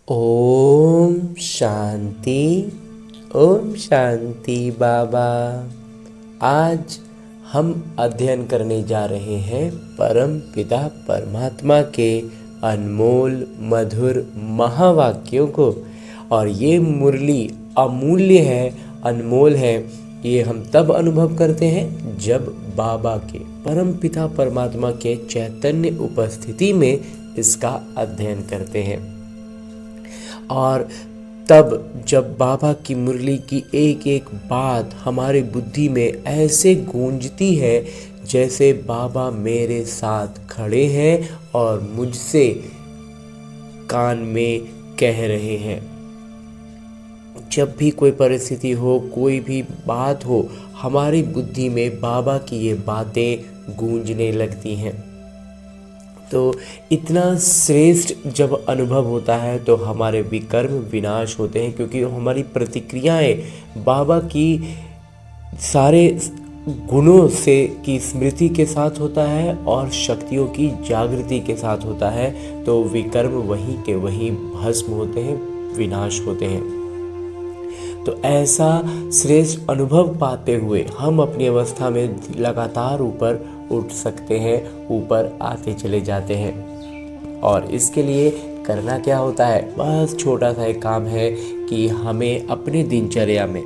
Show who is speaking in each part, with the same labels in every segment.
Speaker 1: ओम शांति। ओम शांति बाबा। आज हम अध्ययन करने जा रहे हैं परम पिता परमात्मा के अनमोल मधुर महावाक्यों को। और ये मुरली अमूल्य है, अनमोल है। ये हम तब अनुभव करते हैं जब बाबा के परम पिता परमात्मा के चैतन्य उपस्थिति में इसका अध्ययन करते हैं। और तब जब बाबा की मुरली की एक एक बात हमारे बुद्धि में ऐसे गूंजती है जैसे बाबा मेरे साथ खड़े हैं और मुझसे कान में कह रहे हैं। जब भी कोई परिस्थिति हो, कोई भी बात हो, हमारी बुद्धि में बाबा की ये बातें गूंजने लगती हैं। तो इतना श्रेष्ठ जब अनुभव होता है तो हमारे विकर्म विनाश होते हैं, क्योंकि हमारी प्रतिक्रियाएं बाबा की सारे गुणों से की स्मृति के साथ होता है और शक्तियों की जागृति के साथ होता है। तो विकर्म वहीं के वहीं भस्म होते हैं, विनाश होते हैं। तो ऐसा श्रेष्ठ अनुभव पाते हुए हम अपनी अवस्था में लगातार ऊपर उठ सकते हैं, ऊपर आते चले जाते हैं। और इसके लिए करना क्या होता है? बस छोटा सा एक काम है कि हमें अपने दिनचर्या में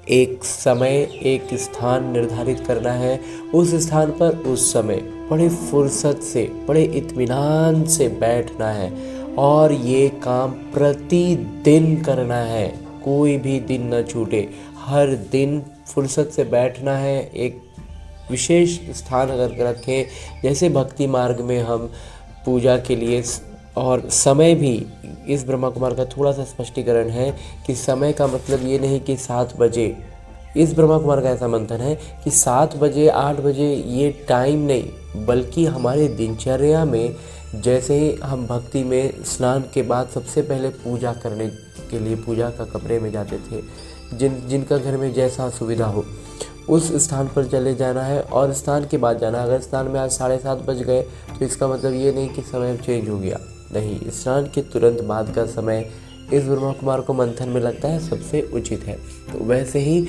Speaker 1: एक समय, एक स्थान निर्धारित करना है। उस स्थान पर उस समय बड़े फुर्सत से, बड़े इत्मीनान से बैठना है और ये काम प्रतिदिन करना है। कोई भी दिन न छूटे, हर दिन फुर्सत से बैठना है। एक विशेष स्थान अगर रखें, जैसे भक्ति मार्ग में हम पूजा के लिए, और समय भी इस ब्रह्मा कुमार का थोड़ा सा स्पष्टीकरण है कि समय का मतलब ये नहीं कि 7 बजे। इस ब्रह्मा कुमार का ऐसा मंथन है कि 7 बजे 8 बजे ये टाइम नहीं, बल्कि हमारे दिनचर्या में जैसे ही हम भक्ति में स्नान के बाद सबसे पहले पूजा करने के लिए पूजा का कमरे में जाते थे, जिनका घर में जैसा सुविधा हो उस स्थान पर चले जाना है और स्नान के बाद जाना। अगर स्नान में आज 7:30 बज गए तो इसका मतलब ये नहीं कि समय चेंज हो गया, नहीं, स्नान के तुरंत बाद का समय इस ब्रह्मा कुमार को मंथन में लगता है सबसे उचित है। तो वैसे ही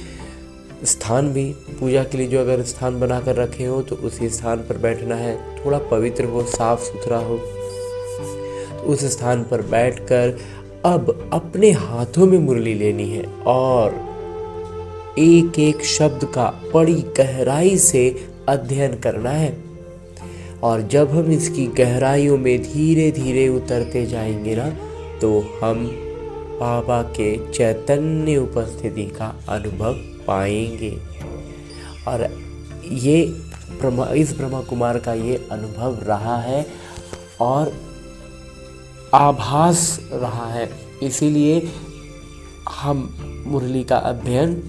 Speaker 1: स्थान भी, पूजा के लिए जो अगर स्थान बना कर रखे हो तो उसी स्थान पर बैठना है। थोड़ा पवित्र हो, साफ सुथरा हो, तो उस स्थान पर बैठकर अब अपने हाथों में मुरली लेनी है और एक एक शब्द का बड़ी गहराई से अध्ययन करना है। और जब हम इसकी गहराइयों में धीरे धीरे उतरते जाएंगे ना, तो हम बाबा के चैतन्य उपस्थिति का अनुभव पाएंगे। और ये इस ब्रह्मा कुमार का ये अनुभव रहा है और आभास रहा है। इसीलिए हम मुरली का अध्ययन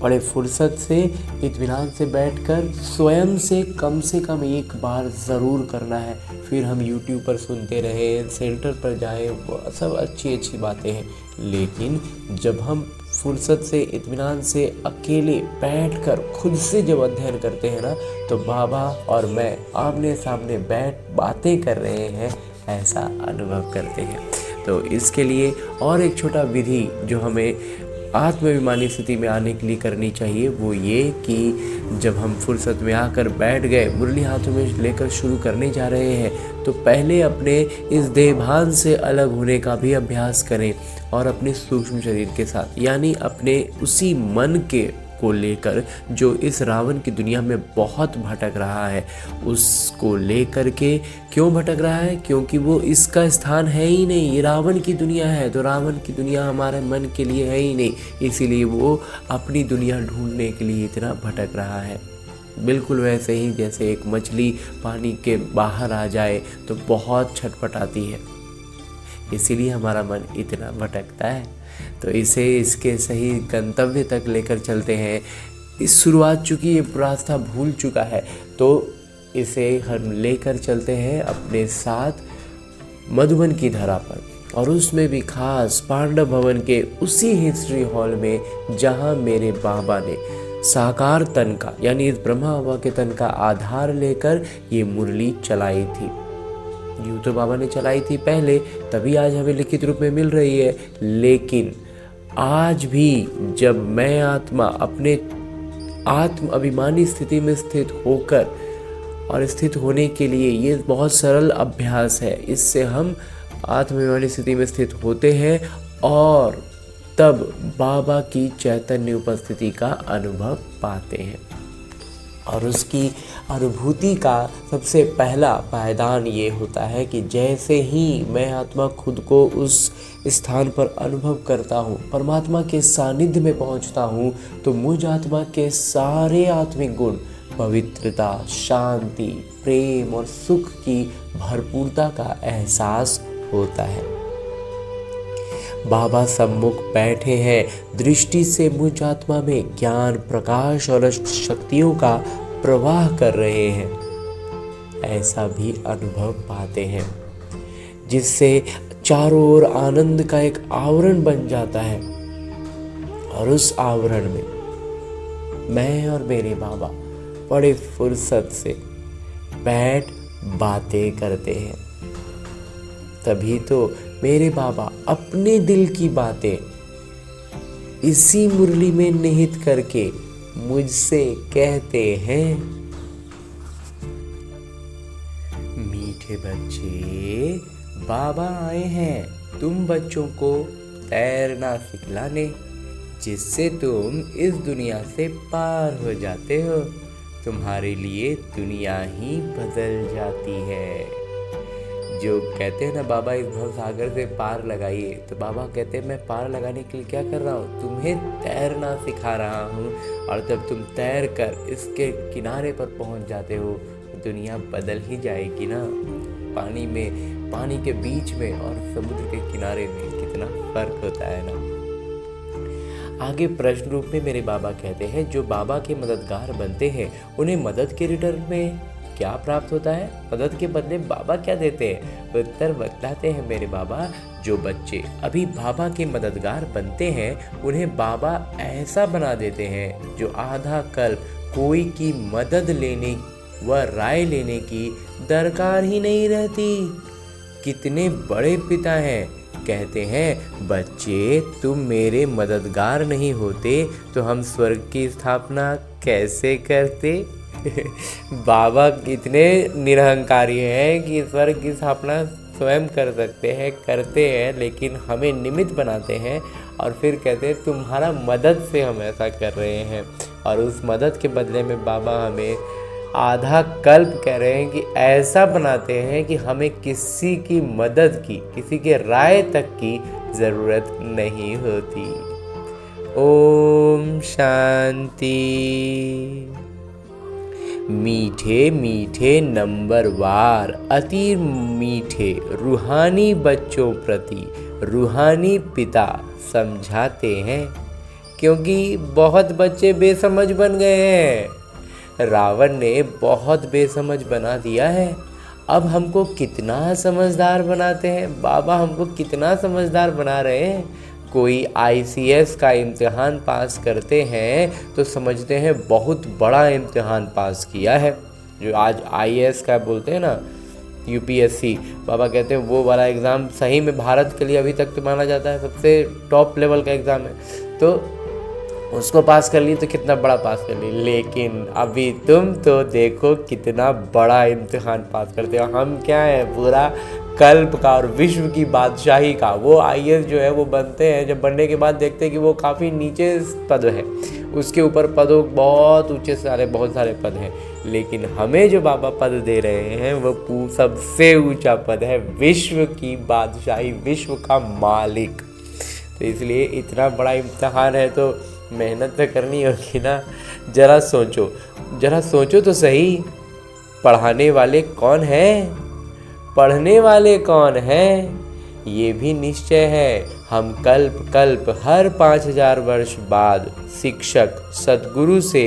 Speaker 1: बड़े फुर्सत से, इत्मीनान से बैठकर स्वयं से कम एक बार ज़रूर करना है। फिर हम YouTube पर सुनते रहे, सेंटर पर जाएं, वो सब अच्छी बातें हैं, लेकिन जब हम फुर्सत से, इत्मीनान से अकेले बैठकर खुद से जब अध्ययन करते हैं ना, तो बाबा और मैं आमने सामने बैठ बातें कर रहे हैं, ऐसा अनुभव करते हैं। तो इसके लिए और एक छोटा विधि जो हमें आत्माभिमानी स्थिति में आने के लिए करनी चाहिए, वो ये कि जब हम फुर्सत में आकर बैठ गए, मुरली हाथों में लेकर शुरू करने जा रहे हैं, तो पहले अपने इस देहभान से अलग होने का भी अभ्यास करें और अपने सूक्ष्म शरीर के साथ, यानी अपने उसी मन के को लेकर जो इस रावण की दुनिया में बहुत भटक रहा है, उसको लेकर के। क्यों भटक रहा है? क्योंकि वो इसका स्थान है ही नहीं, ये रावण की दुनिया है, तो रावण की दुनिया हमारे मन के लिए है ही नहीं, इसीलिए वो अपनी दुनिया ढूंढने के लिए इतना भटक रहा है। बिल्कुल वैसे ही जैसे एक मछली पानी के बाहर आ जाए तो बहुत छटपटाती है, इसीलिए हमारा मन इतना भटकता है। तो इसे इसके सही गंतव्य तक लेकर चलते हैं। इस शुरुआत, चूँकि ये रास्ता भूल चुका है, तो इसे हम लेकर चलते हैं अपने साथ मधुबन की धरा पर, और उसमें भी खास पांडव भवन के उसी हिस्ट्री हॉल में जहाँ मेरे बाबा ने साकार तन का, यानी इस ब्रह्मा बाबा के तन का आधार लेकर ये मुरली चलाई थी। यूँ तो बाबा ने चलाई थी पहले, तभी आज हमें लिखित रूप में मिल रही है। लेकिन आज भी जब मैं आत्मा अपने आत्म अभिमानी स्थिति में स्थित होकर और स्थित होने के लिए, ये बहुत सरल अभ्यास है, इससे हम आत्माभिमानी स्थिति में स्थित होते हैं और तब बाबा की चैतन्य उपस्थिति का अनुभव पाते हैं। और उसकी अनुभूति का सबसे पहला पायदान ये होता है कि जैसे ही मैं आत्मा खुद को उस स्थान पर अनुभव करता हूँ, परमात्मा के सानिध्य में पहुँचता हूँ, तो मुझ आत्मा के सारे आत्मिक गुण, पवित्रता, शांति, प्रेम और सुख की भरपूरता का एहसास होता है। बाबा सम्मुख बैठे हैं, दृष्टि से मुझ आत्मा में ज्ञान, प्रकाश और शक्तियों का प्रवाह कर रहे हैं, ऐसा भी अनुभव पाते हैं, जिससे चारों ओर आनंद का एक आवरण बन जाता है। और उस आवरण में मैं और मेरे बाबा बड़े फुर्सत से बैठ बातें करते हैं। तभी तो मेरे बाबा अपने दिल की बातें इसी मुरली में निहित करके मुझसे कहते हैं, मीठे बच्चे, बाबा आए हैं तुम बच्चों को तैरना सिखलाने, जिससे तुम इस दुनिया से पार हो जाते हो। तुम्हारे लिए दुनिया ही बदल जाती है। जो कहते हैं ना बाबा इस भव सागर से पार लगाइए, तो बाबा कहते हैं मैं पार लगाने के लिए क्या कर रहा हूँ, तुम्हें तैरना सिखा रहा हूँ। और जब तुम तैर कर इसके किनारे पर पहुँच जाते हो, दुनिया बदल ही जाएगी ना। पानी में, पानी के बीच में और समुद्र के किनारे में कितना फर्क होता है ना। आगे प्रश्न रूप में मेरे बाबा कहते हैं, जो बाबा के मददगार बनते हैं उन्हें मदद के रिटर्न में क्या प्राप्त होता है, मदद के बदले बाबा क्या देते हैं। उत्तर बतलाते हैं मेरे बाबा, जो बच्चे अभी बाबा के मददगार बनते हैं उन्हें बाबा ऐसा बना देते हैं जो आधा कल्प कोई की मदद लेने व राय लेने की दरकार ही नहीं रहती। कितने बड़े पिता हैं। कहते हैं, बच्चे तुम मेरे मददगार नहीं होते तो हम स्वर्ग की स्थापना कैसे करते। बाबा इतने निरहंकारी हैं कि स्वर्ग की स्थापना स्वयं कर सकते हैं, करते हैं, लेकिन हमें निमित्त बनाते हैं और फिर कहते हैं तुम्हारा मदद से हम ऐसा कर रहे हैं। और उस मदद के बदले में बाबा हमें आधा कल्प कह रहे हैं कि ऐसा बनाते हैं कि हमें किसी की मदद की, किसी के राय तक की ज़रूरत नहीं होती। ओम शांति। मीठे मीठे नंबरवार अति मीठे रूहानी बच्चों प्रति रूहानी पिता समझाते हैं, क्योंकि बहुत बच्चे बेसमझ बन गए हैं। रावण ने बहुत बेसमझ बना दिया है। अब हमको कितना समझदार बनाते हैं, बाबा हमको कितना समझदार बना रहे हैं। कोई ICS का इम्तिहान पास करते हैं तो समझते हैं बहुत बड़ा इम्तिहान पास किया है। जो आज IAS का बोलते हैं ना, UPSC, बाबा कहते हैं वो वाला एग्ज़ाम सही में भारत के लिए अभी तक तो माना जाता है सबसे टॉप लेवल का एग्ज़ाम है। तो उसको पास कर लिए तो कितना बड़ा पास कर लिए, लेकिन अभी तुम तो देखो कितना बड़ा इम्तिहान पास करते हो। हम क्या है, पूरा कल्प का और विश्व की बादशाही का। वो IAS जो है वो बनते हैं, जब बनने के बाद देखते हैं कि वो काफ़ी नीचे पद है, उसके ऊपर पदों बहुत ऊंचे सारे बहुत सारे पद हैं, लेकिन हमें जो बाबा पद दे रहे हैं वो सबसे ऊंचा पद है, विश्व की बादशाही, विश्व का मालिक। तो इसलिए इतना बड़ा इम्तिहान है तो मेहनत तो करनी होगी ना। जरा सोचो तो सही, पढ़ाने वाले कौन हैं, पढ़ने वाले कौन हैं। ये भी निश्चय है, हम कल्प हर 5000 वर्ष बाद शिक्षक सद्गुरु से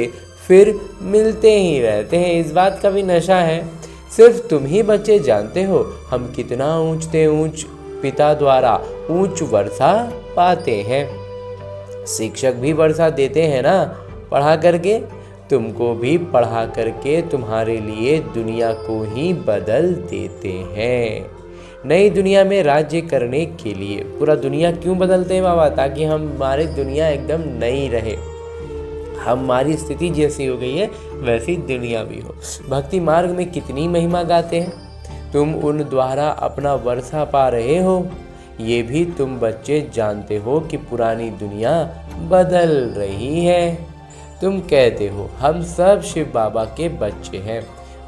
Speaker 1: फिर मिलते ही रहते हैं। इस बात का भी नशा है। सिर्फ तुम ही बच्चे जानते हो हम कितना ऊंच पिता द्वारा ऊंच वर्षा पाते हैं। शिक्षक भी वर्षा देते हैं ना पढ़ा करके, तुमको भी पढ़ा करके तुम्हारे लिए दुनिया को ही बदल देते हैं। नई दुनिया में राज्य करने के लिए पूरा दुनिया क्यों बदलते हैं बाबा? ताकि हमारी दुनिया एकदम नई रहे, हमारी स्थिति जैसी हो गई है वैसी दुनिया भी हो। भक्ति मार्ग में कितनी महिमा गाते हैं, तुम उन द्वारा अपना वर्षा पा रहे हो। ये भी तुम बच्चे जानते हो कि पुरानी दुनिया बदल रही है। तुम कहते हो हम सब शिव बाबा के बच्चे हैं,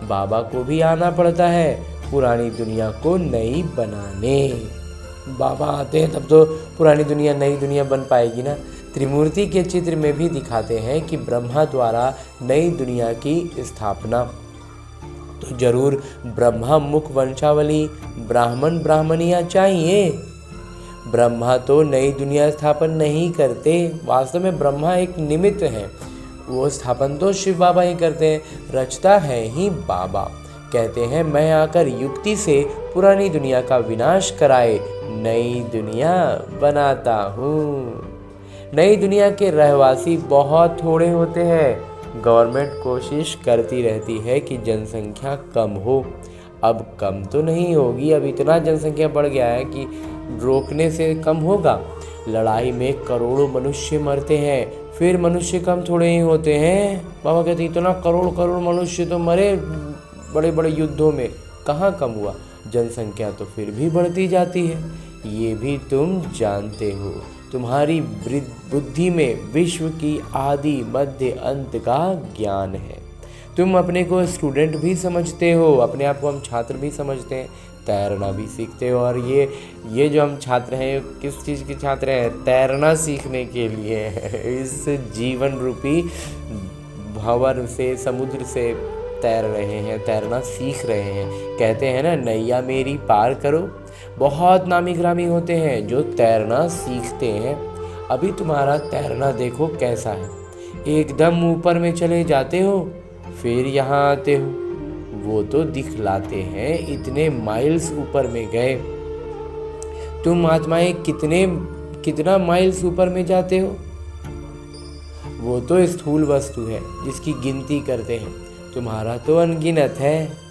Speaker 1: बाबा को भी आना पड़ता है पुरानी दुनिया को नई बनाने। बाबा आते हैं तब तो पुरानी दुनिया नई दुनिया बन पाएगी ना। त्रिमूर्ति के चित्र में भी दिखाते हैं कि ब्रह्मा द्वारा नई दुनिया की स्थापना, तो जरूर ब्रह्मा मुख वंशावली ब्राह्मण ब्राह्मणियाँ चाहिए। ब्रह्मा तो नई दुनिया स्थापन नहीं करते, वास्तव में ब्रह्मा एक निमित्त है, वो स्थापन तो शिव बाबा ही करते हैं, रचता है ही बाबा। कहते हैं मैं आकर युक्ति से पुरानी दुनिया का विनाश कराए नई दुनिया बनाता हूँ। नई दुनिया के रहवासी बहुत थोड़े होते हैं, गवर्नमेंट कोशिश करती रहती है कि जनसंख्या कम हो। अब कम तो नहीं होगी, अब इतना जनसंख्या बढ़ गया है कि रोकने से कम होगा। लड़ाई में करोड़ों मनुष्य मरते हैं, फिर मनुष्य कम थोड़े ही होते हैं। बाबा कहते इतना करोड़ करोड़ मनुष्य तो मरे बड़े बड़े युद्धों में, कहाँ कम हुआ? जनसंख्या तो फिर भी बढ़ती जाती है, ये भी तुम जानते हो। तुम्हारी बुद्धि में विश्व की आदि मध्य अंत का ज्ञान है। तुम अपने को स्टूडेंट भी समझते हो, अपने आप को हम छात्र भी समझते हैं, तैरना भी सीखते हो। और ये जो हम छात्र हैं, किस चीज़ के छात्र हैं? तैरना सीखने के लिए। इस जीवन रूपी भंवर से, समुद्र से तैर रहे हैं, तैरना सीख रहे हैं। कहते हैं ना नैया मेरी पार करो। बहुत नामी ग्रामी होते हैं जो तैरना सीखते हैं। अभी तुम्हारा तैरना देखो कैसा है, एकदम ऊपर में चले जाते हो फिर यहाँ आते हो। वो तो दिखलाते हैं इतने माइल्स ऊपर में गए। तुम आत्माएं कितना माइल्स ऊपर में जाते हो? वो तो स्थूल वस्तु है जिसकी गिनती करते हैं, तुम्हारा तो अनगिनत है।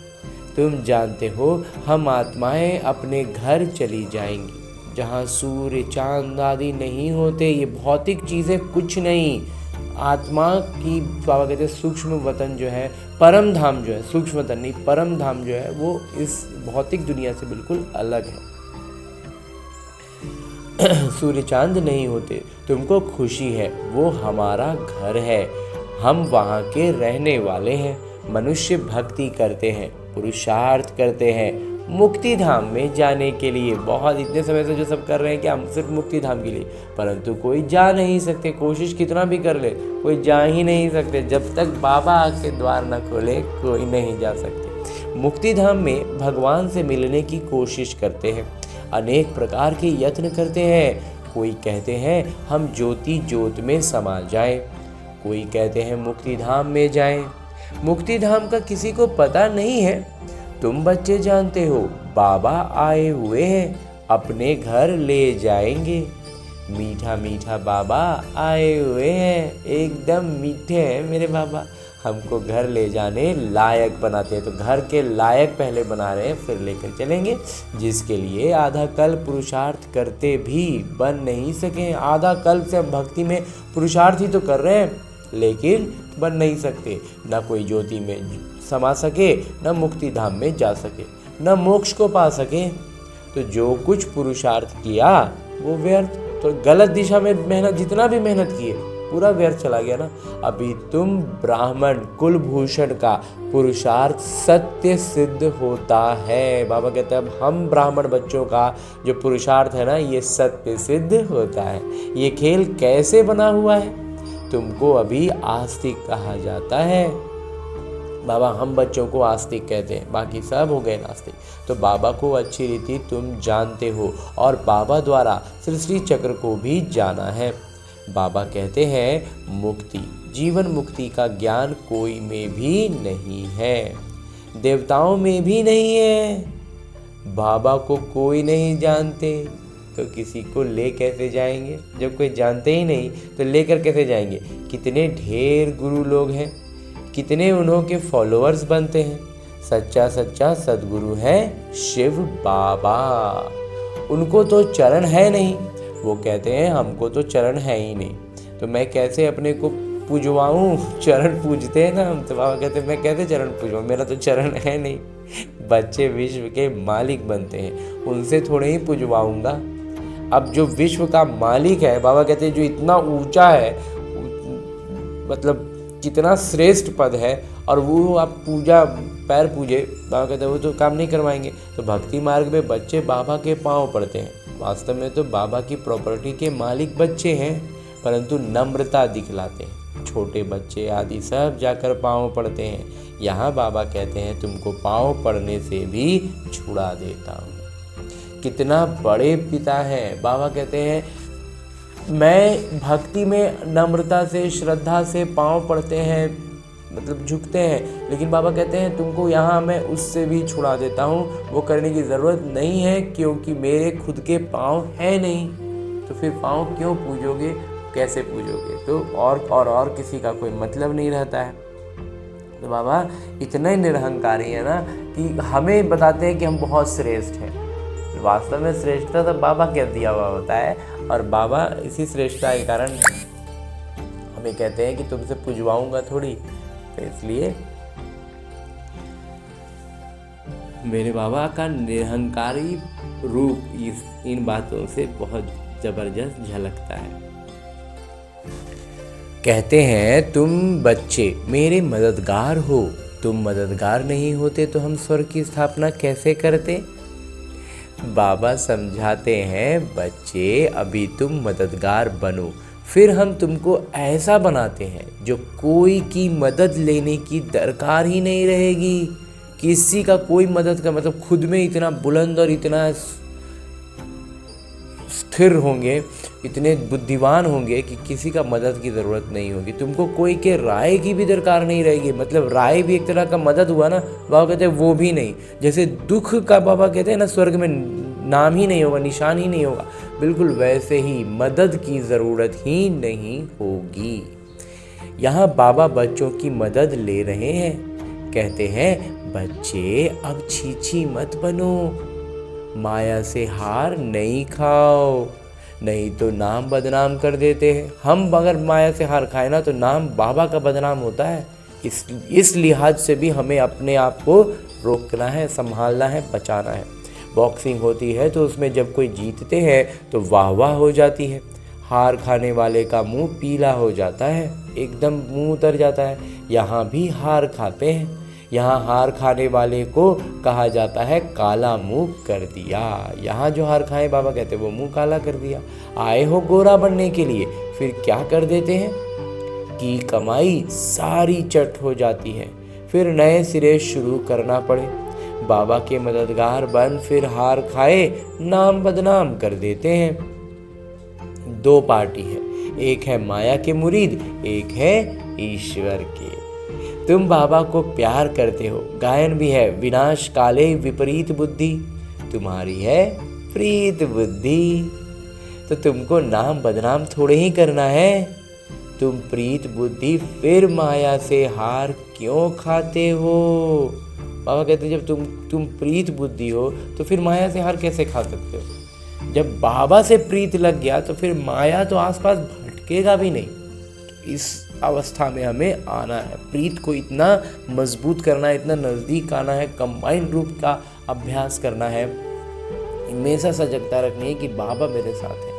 Speaker 1: तुम जानते हो हम आत्माएं अपने घर चली जाएंगी जहाँ सूर्य चांद आदि नहीं होते। ये भौतिक चीज़ें कुछ नहीं। आत्मा की बाबा कहते हैं सूक्ष्म वतन जो है, परम धाम जो है, सूक्ष्म वतन नहीं परम धाम जो है, वो इस भौतिक दुनिया से बिल्कुल अलग है। सूर्य चांद नहीं होते, तुमको खुशी है, वो हमारा घर है, हम वहाँ के रहने वाले हैं। मनुष्य भक्ति करते हैं, पुरुषार्थ करते हैं मुक्ति धाम में जाने के लिए। बहुत इतने समय से जो सब कर रहे हैं कि हम सिर्फ मुक्ति धाम के लिए, परंतु कोई जा नहीं सकते। कोशिश कितना भी कर ले कोई जा ही नहीं सकते। जब तक बाबा आके द्वार न खोले कोई नहीं जा सकते। मुक्ति धाम में भगवान से मिलने की कोशिश करते हैं, अनेक प्रकार के यत्न करते हैं। कोई कहते हैं हम ज्योति ज्योत में समा जाएं, कोई कहते हैं मुक्ति धाम में जाएं। मुक्ति धाम का किसी को पता नहीं है, तुम बच्चे जानते हो। बाबा आए हुए हैं, अपने घर ले जाएंगे। मीठा मीठा बाबा आए हुए हैं, एकदम मीठे हैं मेरे बाबा। हमको घर ले जाने लायक बनाते हैं, तो घर के लायक पहले बना रहे हैं फिर लेकर चलेंगे। जिसके लिए आधा कल्प पुरुषार्थ करते भी बन नहीं सके। आधा कल्प से हम भक्ति में पुरुषार्थ ही तो कर रहे हैं, लेकिन बन नहीं सकते। ना कोई ज्योति में समा सके, ना मुक्ति धाम में जा सके, ना मोक्ष को पा सके। तो जो कुछ पुरुषार्थ किया वो व्यर्थ, तो गलत दिशा में मेहनत, जितना भी मेहनत किए पूरा व्यर्थ चला गया ना। अभी तुम ब्राह्मण कुलभूषण का पुरुषार्थ सत्य सिद्ध होता है। बाबा कहते हैं अब हम ब्राह्मण बच्चों का जो पुरुषार्थ है ना, ये सत्य सिद्ध होता है। ये खेल कैसे बना हुआ है? तुमको अभी आस्तिक कहा जाता है। बाबा हम बच्चों को आस्तिक कहते हैं, बाकी सब हो गए नास्तिक। तो बाबा को अच्छी रीति तुम जानते हो, और बाबा द्वारा सृष्टि चक्र को भी जाना है। बाबा कहते हैं मुक्ति, जीवन मुक्ति का ज्ञान कोई में भी नहीं है, देवताओं में भी नहीं है। बाबा को कोई नहीं जानते तो किसी को ले कैसे जाएंगे? जब कोई जानते ही नहीं तो लेकर कैसे जाएंगे? कितने ढेर गुरु लोग हैं, कितने उन्हों के फॉलोअर्स बनते हैं। सच्चा सच्चा सद्गुरु है शिव बाबा। उनको तो चरण है नहीं, वो कहते हैं हमको तो चरण है ही नहीं, तो मैं कैसे अपने को पूजवाऊँ। चरण पूजते हैं ना हम, तो बाबा कहते हैं मैं कैसे चरण पूजवाऊँ, मेरा तो चरण है नहीं। बच्चे विश्व के मालिक बनते हैं, उनसे थोड़े ही पूजवाऊँगा। अब जो विश्व का मालिक है, बाबा कहते हैं जो इतना ऊंचा है, मतलब कितना श्रेष्ठ पद है, और वो आप पूजा पैर पूजे, बाबा कहते हैं वो तो काम नहीं करवाएंगे। तो भक्ति मार्ग में बच्चे बाबा के पाँव पड़ते हैं। वास्तव में तो बाबा की प्रॉपर्टी के मालिक बच्चे हैं, परंतु नम्रता दिखलाते हैं। छोटे बच्चे आदि सब जाकर पाँव पड़ते हैं। यहाँ बाबा कहते हैं तुमको पाँव पड़ने से भी छुड़ा देता हूँ। कितना बड़े पिता हैं। बाबा कहते हैं मैं भक्ति में नम्रता से, श्रद्धा से पाँव पड़ते हैं, मतलब झुकते हैं, लेकिन बाबा कहते हैं तुमको यहाँ मैं उससे भी छुड़ा देता हूँ। वो करने की ज़रूरत नहीं है, क्योंकि मेरे खुद के पाँव है नहीं। तो फिर पाँव क्यों पूजोगे, कैसे पूजोगे। तो और किसी का कोई मतलब नहीं रहता है। तो बाबा इतने निरहंकारी है ना कि हमें बताते हैं कि हम बहुत श्रेष्ठ हैं। वास्तव में श्रेष्ठता तो बाबा के दिया हुआ होता है, और बाबा इसी श्रेष्ठता के कारण हमें कहते हैं कि तुमसे पूजवाऊंगा थोड़ी। तो इसलिए मेरे बाबा का निरहंकारी रूप इन बातों से बहुत जबरदस्त झलकता है। कहते हैं तुम बच्चे मेरे मददगार हो, तुम मददगार नहीं होते तो हम स्वर्ग की स्थापना कैसे करते। बाबा समझाते हैं बच्चे अभी तुम मददगार बनो, फिर हम तुमको ऐसा बनाते हैं जो कोई की मदद लेने की दरकार ही नहीं रहेगी। किसी का कोई मदद का मतलब खुद में इतना बुलंद और इतना स्थिर होंगे, इतने बुद्धिमान होंगे कि किसी का मदद की ज़रूरत नहीं होगी। तुमको कोई के राय की भी दरकार नहीं रहेगी। मतलब राय भी एक तरह का मदद हुआ ना, बाबा कहते हैं वो भी नहीं। जैसे दुख का बाबा कहते हैं ना स्वर्ग में नाम ही नहीं होगा, निशान ही नहीं होगा, बिल्कुल वैसे ही मदद की ज़रूरत ही नहीं होगी। यहाँ बाबा बच्चों की मदद ले रहे हैं। कहते हैं बच्चे अब छीछी मत बनो, माया से हार नहीं खाओ, नहीं तो नाम बदनाम कर देते हैं। हम अगर माया से हार खाए ना तो नाम बाबा का बदनाम होता है। इस लिहाज से भी हमें अपने आप को रोकना है, संभालना है, बचाना है। बॉक्सिंग होती है तो उसमें जब कोई जीतते हैं तो वाह वाह हो जाती है, हार खाने वाले का मुंह पीला हो जाता है, एकदम मुंह उतर जाता है। यहाँ भी हार खाते हैं, यहाँ हार खाने वाले को कहा जाता है काला मुंह कर दिया। यहाँ जो हार खाए बाबा कहते हैं वो मुंह काला कर दिया। आए हो गोरा बनने के लिए, फिर क्या कर देते हैं कि कमाई सारी चट हो जाती है, फिर नए सिरे शुरू करना पड़े। बाबा के मददगार बन फिर हार खाए नाम बदनाम कर देते हैं। दो पार्टी है, एक है माया के मुरीद, एक है ईश्वर के। तुम बाबा को प्यार करते हो, गायन भी है विनाश काले विपरीत बुद्धि, तुम्हारी है प्रीत बुद्धि। तो तुमको नाम बदनाम थोड़े ही करना है। तुम प्रीत बुद्धि फिर माया से हार क्यों खाते हो। बाबा कहते हैं जब तुम प्रीत बुद्धि हो तो फिर माया से हार कैसे खा सकते हो। जब बाबा से प्रीत लग गया तो फिर माया तो आसपास भटकेगा भी नहीं। इस अवस्था में हमें आना है, प्रीत को इतना मजबूत करना है, इतना नज़दीक आना है, कंबाइंड रूप का अभ्यास करना है, हमेशा सजगता रखनी है कि बाबा मेरे साथ है।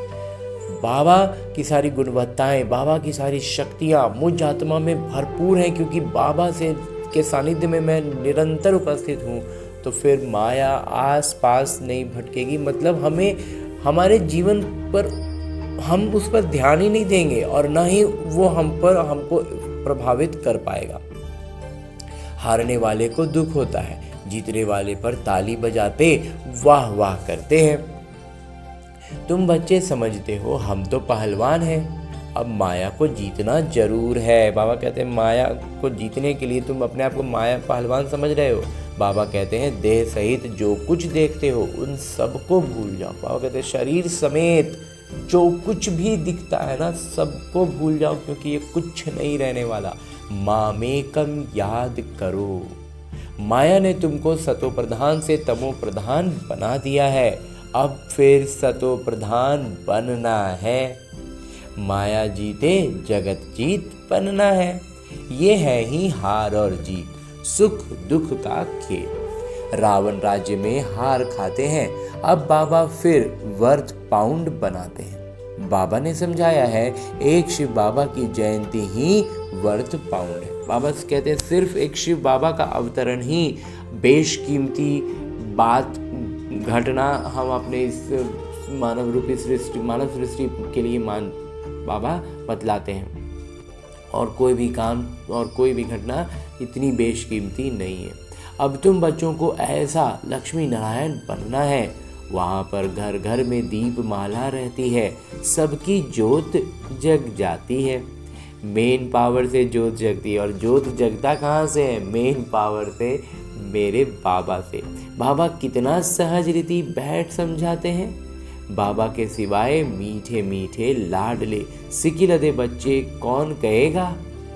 Speaker 1: बाबा की सारी गुणवत्ताएं, बाबा की सारी शक्तियाँ मुझ आत्मा में भरपूर हैं, क्योंकि बाबा से के सानिध्य में मैं निरंतर उपस्थित हूँ। तो फिर माया आस पास नहीं भटकेगी। मतलब हमें हमारे जीवन पर हम उस पर ध्यान ही नहीं देंगे और ना ही वो हमको प्रभावित कर पाएगा। हारने वाले को दुख होता है, जीतने वाले पर ताली बजाते वाह वाह करते हैं। तुम बच्चे समझते हो हम तो पहलवान हैं, अब माया को जीतना जरूर है। बाबा कहते हैं माया को जीतने के लिए तुम अपने आप को माया पहलवान समझ रहे हो। बाबा कहते हैं देह सहित जो कुछ देखते हो उन सबको भूल जाओ। बाबा कहते हैं शरीर समेत जो कुछ भी दिखता है ना सबको भूल जाओ, क्योंकि ये कुछ नहीं रहने वाला। मामेकम याद करो। माया ने तुमको सतो प्रधान से तमो प्रधान बना दिया है, अब फिर सतो प्रधान बनना है। माया जीते जगत जीत बनना है, ये है ही हार और जीत, सुख दुख का खेल। रावण राज्य में हार खाते हैं, अब बाबा फिर वर्थ पाउंड बनाते हैं। बाबा ने समझाया है, एक शिव बाबा की जयंती ही वर्थ पाउंड है। बाबा कहते हैं सिर्फ एक शिव बाबा का अवतरण ही बेशकीमती बात घटना हम अपने इस मानव रूपी सृष्टि मानव सृष्टि के लिए बाबा बतलाते हैं, और कोई भी काम और कोई भी घटना इतनी बेशकीमती नहीं है। अब तुम बच्चों को ऐसा लक्ष्मी नारायण बनना है, वहाँ पर घर घर में दीप माला रहती है, सबकी ज्योत जग जाती है। मेन पावर से ज्योत जगती है, और ज्योत जगता कहाँ से है? मेन पावर से, मेरे बाबा से। बाबा कितना सहज रीति बैठ समझाते हैं। बाबा के सिवाय मीठे मीठे लाडले सिकिलदे बच्चे कौन कहेगा?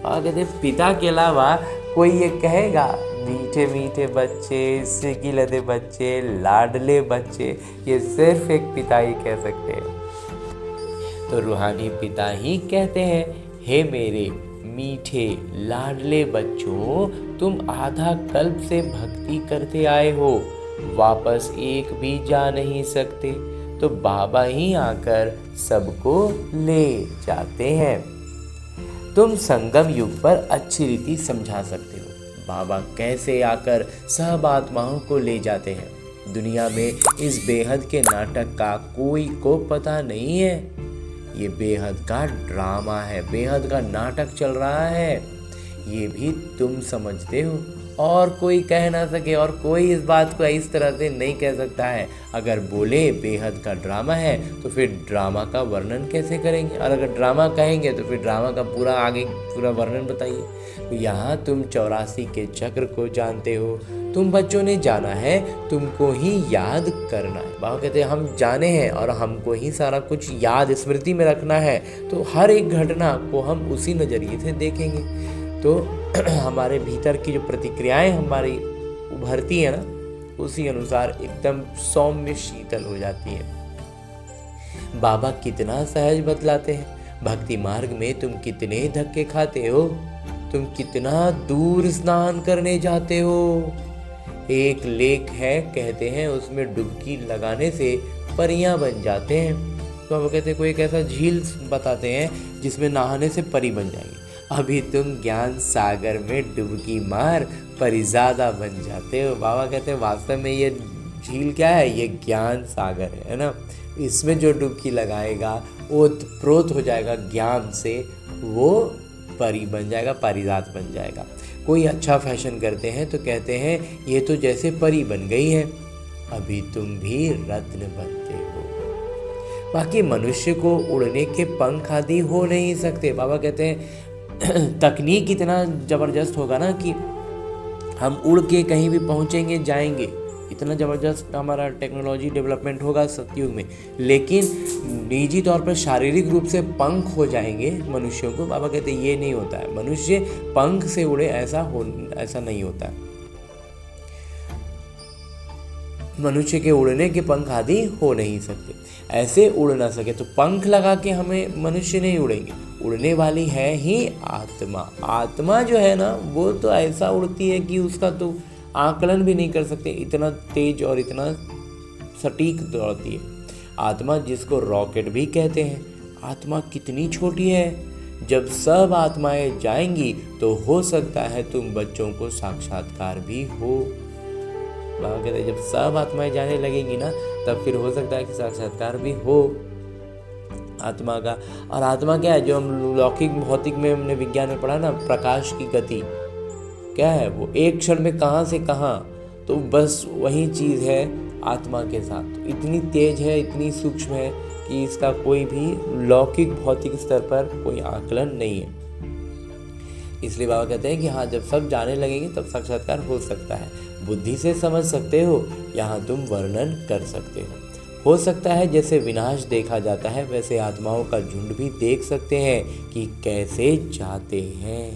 Speaker 1: और कहते पिता के अलावा कोई ये कहेगा? मीठे मीठे बच्चे, सिकिलदे बच्चे, लाडले बच्चे, ये सिर्फ एक पिता ही कह सकते हैं। तो रूहानी पिता ही कहते हैं, हे मेरे मीठे लाडले बच्चों, तुम आधा कल्प से भक्ति करते आए हो, वापस एक भी जा नहीं सकते, तो बाबा ही आकर सबको ले जाते हैं। तुम संगम युग पर अच्छी रीति समझा सकते हो, बाबा कैसे आकर सब आत्माओं को ले जाते हैं। दुनिया में इस बेहद के नाटक का कोई को पता नहीं है। ये बेहद का ड्रामा है, बेहद का नाटक चल रहा है, ये भी तुम समझते हो, और कोई कह ना सके, और कोई इस बात को इस तरह से नहीं कह सकता है। अगर बोले बेहद का ड्रामा है तो फिर ड्रामा का वर्णन कैसे करेंगे, और अगर ड्रामा कहेंगे तो फिर ड्रामा का पूरा आगे पूरा वर्णन बताइए। तो यहाँ तुम 84 के चक्र को जानते हो, तुम बच्चों ने जाना है, तुमको ही याद करना है। बाबा कहते हैं हम जाने हैं और हमको ही सारा कुछ याद स्मृति में रखना है, तो हर एक घटना को हम उसी नज़रिए से देखेंगे, तो हमारे भीतर की जो प्रतिक्रियाएं हमारी उभरती है ना, उसी अनुसार एकदम सौम्य शीतल हो जाती है। बाबा कितना सहज बतलाते हैं, भक्ति मार्ग में तुम कितने धक्के खाते हो, तुम कितना दूर स्नान करने जाते हो। एक लेक है, कहते हैं उसमें डुबकी लगाने से परियां बन जाते हैं। तो बाबा कहते हैं कोई एक ऐसा झील बताते हैं जिसमें नहाने से परी बन जाएंगे। अभी तुम ज्ञान सागर में डुबकी मार, परिज़ादा बन जाते हो। बाबा कहते हैं वास्तव में ये झील क्या है? ये ज्ञान सागर है ना। इसमें जो डुबकी लगाएगा ओतप्रोत हो जाएगा ज्ञान से, वो परी बन जाएगा, परिजात बन जाएगा। कोई अच्छा फैशन करते हैं तो कहते हैं ये तो जैसे परी बन गई है, अभी तुम भी रत्न बनते हो। बाकी मनुष्य को उड़ने के पंख आदि हो नहीं सकते। बाबा कहते हैं तकनीक इतना ज़बरदस्त होगा ना कि हम उड़ के कहीं भी पहुंचेंगे, जाएंगे, इतना ज़बरदस्त हमारा टेक्नोलॉजी डेवलपमेंट होगा सतयुग में, लेकिन निजी तौर पर शारीरिक रूप से पंख हो जाएंगे मनुष्यों को। बाबा कहते हैं ये नहीं होता है, मनुष्य पंख से उड़े ऐसा नहीं होता है। मनुष्य के उड़ने के पंख आदि हो नहीं सकते, ऐसे उड़ ना सके तो पंख लगा के हमें मनुष्य नहीं उड़ेंगे। उड़ने वाली है ही आत्मा। आत्मा जो है ना वो तो ऐसा उड़ती है कि उसका तो आकलन भी नहीं कर सकते, इतना तेज और इतना सटीक दौड़ती है आत्मा, जिसको रॉकेट भी कहते हैं। आत्मा कितनी छोटी है, जब सब आत्माएं जाएंगी तो हो सकता है तुम बच्चों को साक्षात्कार भी हो। बाबा कहते हैं जब सब आत्माएं जाने लगेंगी ना, तब फिर हो सकता है कि साक्षात्कार भी हो आत्मा का। और आत्मा क्या है? जो हम लौकिक भौतिक में हमने विज्ञान में पढ़ा ना, प्रकाश की गति क्या है? वो एक क्षण में कहाँ से कहाँ, तो बस वही चीज़ है आत्मा के साथ। इतनी तेज है, इतनी सूक्ष्म है कि इसका कोई भी लौकिक भौतिक स्तर पर कोई आकलन नहीं है। इसलिए बाबा कहते हैं कि हाँ, जब सब जाने लगेंगे तब साक्षात्कार हो सकता है। बुद्धि से समझ सकते हो, यहाँ तुम वर्णन कर सकते हो सकता है जैसे विनाश देखा जाता है वैसे आत्माओं का झुंड भी देख सकते हैं कि कैसे जाते हैं।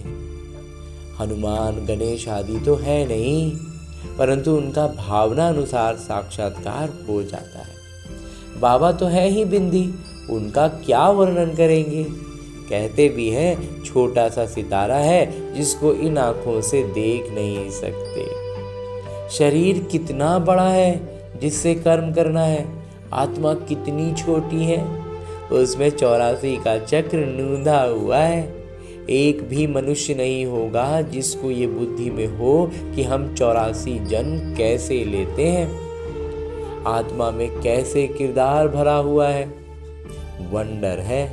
Speaker 1: हनुमान गणेश आदि तो है नहीं, परंतु उनका भावना अनुसार साक्षात्कार हो जाता है। बाबा तो है ही बिंदी, उनका क्या वर्णन करेंगे। कहते भी हैं छोटा सा सितारा है जिसको इन आंखों से देख नहीं सकते। शरीर कितना बड़ा है जिससे कर्म करना है, आत्मा कितनी छोटी है उसमें 84 का चक्र नूंधा हुआ है। एक भी मनुष्य नहीं होगा जिसको ये बुद्धि में हो कि हम 84 जन्म कैसे लेते हैं, आत्मा में कैसे किरदार भरा हुआ है। वंडर है,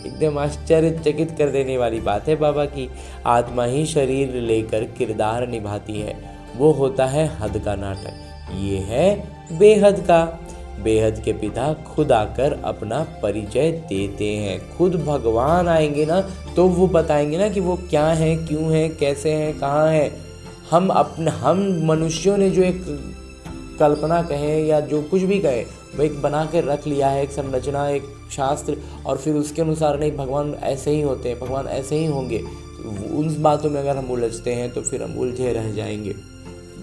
Speaker 1: एकदम आश्चर्यचकित कर देने वाली बात है बाबा की। आत्मा ही शरीर लेकर किरदार निभाती है, वो होता है हद का नाटक, ये है बेहद का। बेहद के पिता खुद आकर अपना परिचय देते हैं। खुद भगवान आएंगे ना तो वो बताएंगे ना कि वो क्या है, क्यों है, कैसे हैं, कहाँ है। हम मनुष्यों ने जो एक कल्पना कहे या जो कुछ भी कहे वो एक बना के रख लिया है, एक संरचना, एक शास्त्र, और फिर उसके अनुसार नहीं भगवान ऐसे ही होते हैं, भगवान ऐसे ही होंगे। उन बातों में अगर हम उलझते हैं तो फिर हम उलझे रह जाएंगे।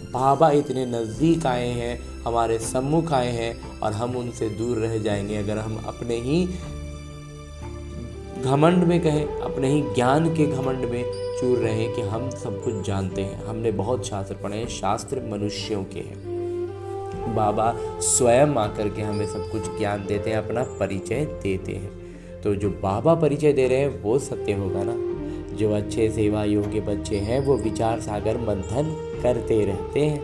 Speaker 1: बाबा इतने नज़दीक आए हैं, हमारे सम्मुख आए हैं, और हम उनसे दूर रह जाएंगे अगर हम अपने ही घमंड में कहें, अपने ही ज्ञान के घमंड में चूर रहे कि हम सब कुछ जानते हैं। हमने बहुत शास्त्र पढ़े हैं, शास्त्र मनुष्यों के हैं। बाबा स्वयं आकर के हमें सब कुछ ज्ञान देते हैं, अपना परिचय देते हैं। तो जो बाबा परिचय दे रहे हैं वो सत्य होगा ना। जो अच्छे सेवा योग्य बच्चे हैं वो विचार सागर मंथन करते रहते हैं।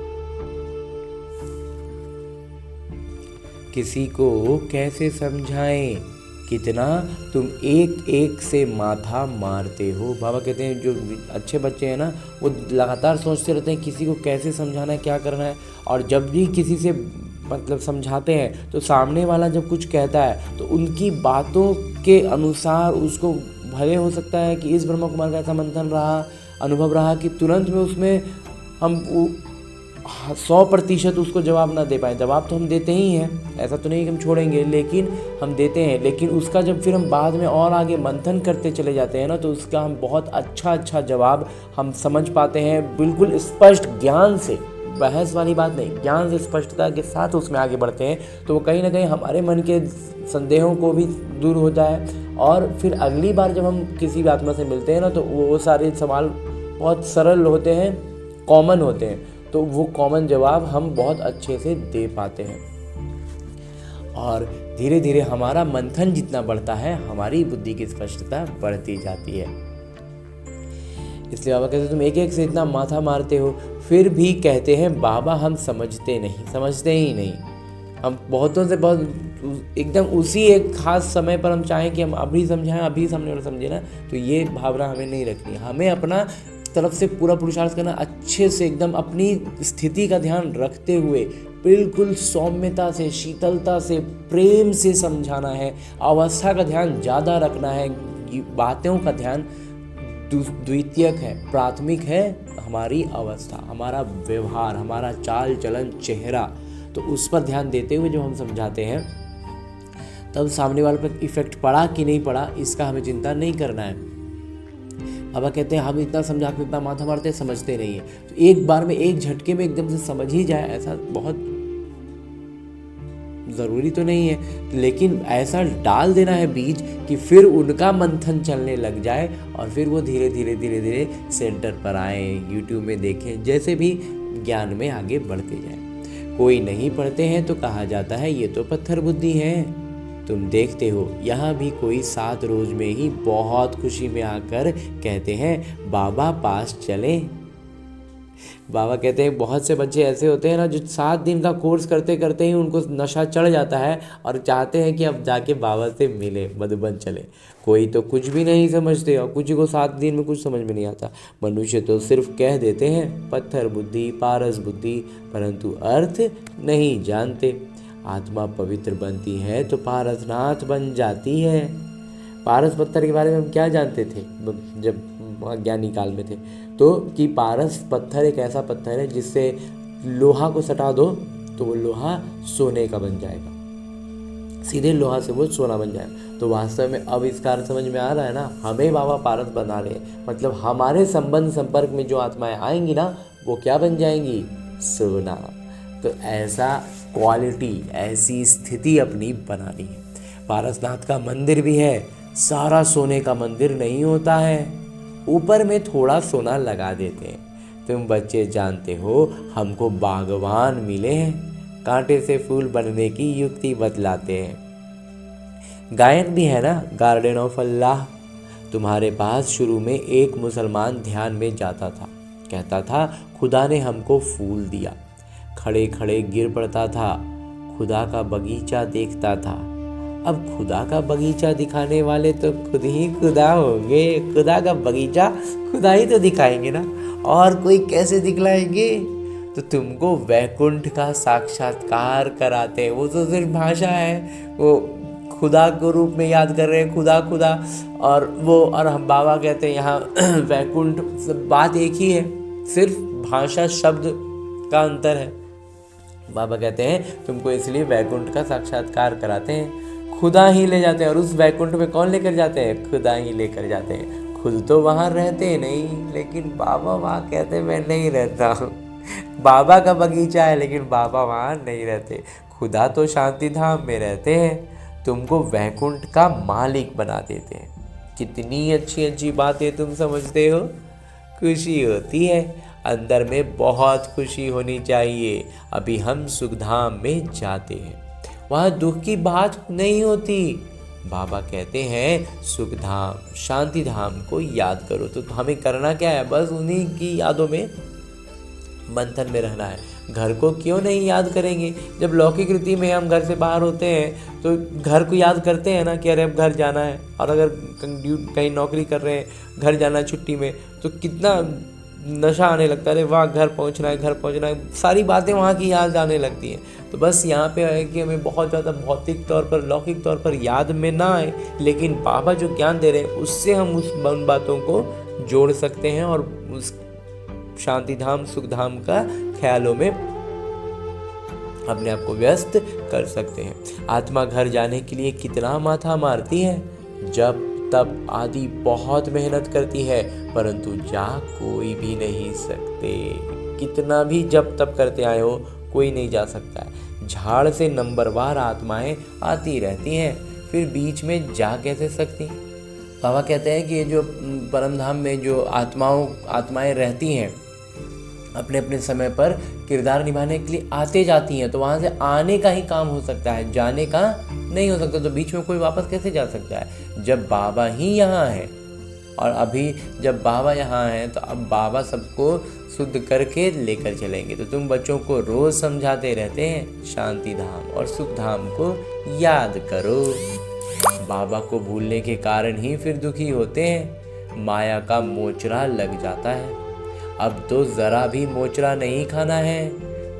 Speaker 1: किसी को कैसे समझाएं, कितना तुम एक एक से माथा मारते हो। बाबा कहते हैं जो अच्छे बच्चे हैं ना वो लगातार सोचते रहते हैं किसी को कैसे समझाना है, क्या करना है। और जब भी किसी से मतलब समझाते हैं तो सामने वाला जब कुछ कहता है तो उनकी बातों के अनुसार उसको भले हो सकता है कि इस ब्रह्म कुमार का ऐसा मंथन रहा, अनुभव रहा कि तुरंत में उसमें हम 100% उसको जवाब ना दे पाए। जवाब तो हम देते ही हैं, ऐसा तो नहीं कि हम छोड़ेंगे, लेकिन हम देते हैं। लेकिन उसका जब फिर हम बाद में और आगे मंथन करते चले जाते हैं ना तो उसका हम बहुत अच्छा जवाब हम समझ पाते हैं, बिल्कुल स्पष्ट ज्ञान से। बहस वाली बात नहीं, ज्ञान से स्पष्टता के साथ उसमें आगे बढ़ते हैं तो वो कहीं ना कहीं हमारे मन के संदेहों को भी दूर होता है। और फिर अगली बार जब हम किसी भी आत्मा से मिलते हैं ना तो वो सारे सवाल बहुत सरल होते हैं, कॉमन होते हैं, तो वो कॉमन जवाब हम बहुत अच्छे से दे पाते हैं। और धीरे धीरे हमारा मंथन जितना बढ़ता है हमारी बुद्धि की स्पष्टता बढ़ती जाती है। इसलिए बाबा कहते हैं तुम एक एक से इतना माथा मारते हो, फिर भी कहते हैं बाबा हम समझते ही नहीं। हम बहुतों से बहुत एकदम उसी एक खास समय पर हम चाहें कि हम अभी समझाएं, अभी सामने वाला समझे ना, तो ये भावना हमें नहीं रखनी। हमें अपना तरफ से पूरा पुरुषार्थ करना, अच्छे से एकदम अपनी स्थिति का ध्यान रखते हुए बिल्कुल सौम्यता से, शीतलता से, प्रेम से समझाना है। अवस्था का ध्यान ज़्यादा रखना है, बातों का ध्यान द्वितीयक है, प्राथमिक है हमारी अवस्था, हमारा व्यवहार, हमारा चाल चलन, चेहरा। तो उस पर ध्यान देते हुए जब हम समझाते हैं तब सामने वाले पर इफेक्ट पड़ा कि नहीं पड़ा इसका हमें चिंता नहीं करना है। अब कहते हैं हम इतना समझा के इतना माथा मारते हैं, समझते नहीं है। तो एक बार में एक झटके में एकदम से समझ ही जाए ऐसा बहुत ज़रूरी तो नहीं है, लेकिन ऐसा डाल देना है बीज कि फिर उनका मंथन चलने लग जाए और फिर वो धीरे धीरे सेंटर पर आए, यूट्यूब में देखें, जैसे भी ज्ञान में आगे बढ़ते जाए। कोई नहीं पढ़ते हैं तो कहा जाता है ये तो पत्थर बुद्धि है। तुम देखते हो यहाँ भी कोई 7 रोज में ही बहुत खुशी में आकर कहते हैं बाबा पास चले। बाबा कहते हैं बहुत से बच्चे ऐसे होते हैं ना जो 7 दिन का कोर्स करते करते ही उनको नशा चढ़ जाता है और चाहते हैं कि अब जाके बाबा से मिले, मधुबन चले। कोई तो कुछ भी नहीं समझते और कुछ को 7 दिन में कुछ समझ में नहीं आता। मनुष्य तो सिर्फ कह देते हैं पत्थर बुद्धि, पारस बुद्धि, परंतु अर्थ नहीं जानते। आत्मा पवित्र बनती है तो पारसनाथ बन जाती है। पारस पत्थर के बारे में हम क्या जानते थे जब ज्ञानी काल में थे, तो कि पारस पत्थर एक ऐसा पत्थर है जिससे लोहा को सटा दो तो वो लोहा सोने का बन जाएगा। सीधे लोहा से वो सोना बन जाए। तो वास्तव में अब इसका अर्थ समझ में आ रहा है ना, हमें बाबा पारस बना रहे हैं, मतलब हमारे संबंध संपर्क में जो आत्माएं आएंगी ना, वो क्या बन जाएंगी? सोना। तो ऐसा क्वालिटी, ऐसी स्थिति अपनी बनानी है। पारसनाथ का मंदिर भी है, सारा सोने का मंदिर नहीं होता है, ऊपर में थोड़ा सोना लगा देते हैं। तुम बच्चे जानते हो, हमको बागवान मिले हैं, कांटे से फूल बनने की युक्ति बतलाते हैं। गायन भी है ना, गार्डन ऑफ अल्लाह। तुम्हारे पास शुरू में एक मुसलमान ध्यान में जाता था, कहता था खुदा ने हमको फूल दिया, खड़े खड़े गिर पड़ता था, खुदा का बगीचा देखता था। अब खुदा का बगीचा दिखाने वाले तो खुद ही खुदा होंगे, खुदा का बगीचा खुदा ही तो दिखाएंगे ना, और कोई कैसे दिखलाएंगे? तो तुमको वैकुंठ का साक्षात्कार कराते हैं। वो तो सिर्फ भाषा है, वो खुदा के रूप में याद कर रहे हैं, खुदा खुदा, और हम बाबा कहते हैं यहाँ वैकुंठ, सब बात एक ही है, सिर्फ भाषा शब्द का अंतर है। बाबा कहते हैं तुमको इसलिए वैकुंठ का साक्षात्कार कराते हैं, खुदा ही ले जाते हैं। और उस वैकुंठ में कौन लेकर जाते हैं? खुदा ही लेकर जाते हैं। खुद तो वहाँ रहते नहीं, लेकिन बाबा वहाँ कहते हैं मैं नहीं रहता हूँ। बाबा का बगीचा है लेकिन बाबा वहाँ नहीं रहते, खुदा तो शांति धाम में रहते हैं, तुमको वैकुंठ का मालिक बना देते हैं। कितनी अच्छी अच्छी बातें तुम समझते हो, खुशी होती है, अंदर में बहुत खुशी होनी चाहिए। अभी हम सुखधाम में जाते हैं, वहाँ दुख की बात नहीं होती। बाबा कहते हैं सुखधाम, शांति धाम को याद करो। तो हमें करना क्या है? बस उन्हीं की यादों में बंधन में रहना है। घर को क्यों नहीं याद करेंगे? जब लौकिक रीति में हम घर से बाहर होते हैं तो घर को याद करते हैं ना कि अरे अब घर जाना है। और अगर कहीं नौकरी कर रहे हैं, घर जाना है छुट्टी में, तो कितना नशा आने लगता है, अरे वाह घर पहुंचना है, घर पहुंचना है, सारी बातें वहाँ की याद आने लगती हैं। तो बस यहाँ पे है कि हमें बहुत ज़्यादा भौतिक तौर पर, लौकिक तौर पर याद में ना आए, लेकिन बाबा जो ज्ञान दे रहे हैं उससे हम उन बातों को जोड़ सकते हैं और उस शांति धाम, सुख धाम का ख्यालों में अपने आप को व्यस्त कर सकते हैं। आत्मा घर जाने के लिए कितना माथा मारती है, जब तब आदि बहुत मेहनत करती है, परंतु जा कोई भी नहीं सकते। कितना भी जब तब करते आए हो, कोई नहीं जा सकता है। झाड़ से नंबरवार आत्माएं आती रहती हैं, फिर बीच में जा कैसे सकती? बाबा कहते हैं कि जो परम धाम में जो आत्माएं रहती हैं, अपने अपने समय पर किरदार निभाने के लिए आते जाती हैं, तो वहाँ से आने का ही काम हो सकता है, जाने का नहीं हो सकता। तो बीच में कोई वापस कैसे जा सकता है, जब बाबा ही यहाँ है। और अभी जब बाबा यहाँ हैं तो अब बाबा सबको शुद्ध करके लेकर चलेंगे। तो तुम बच्चों को रोज़ समझाते रहते हैं शांति धाम और सुख धाम को याद करो। बाबा को भूलने के कारण ही फिर दुखी होते हैं, माया का मोचरा लग जाता है। अब तो ज़रा भी मोचरा नहीं खाना है,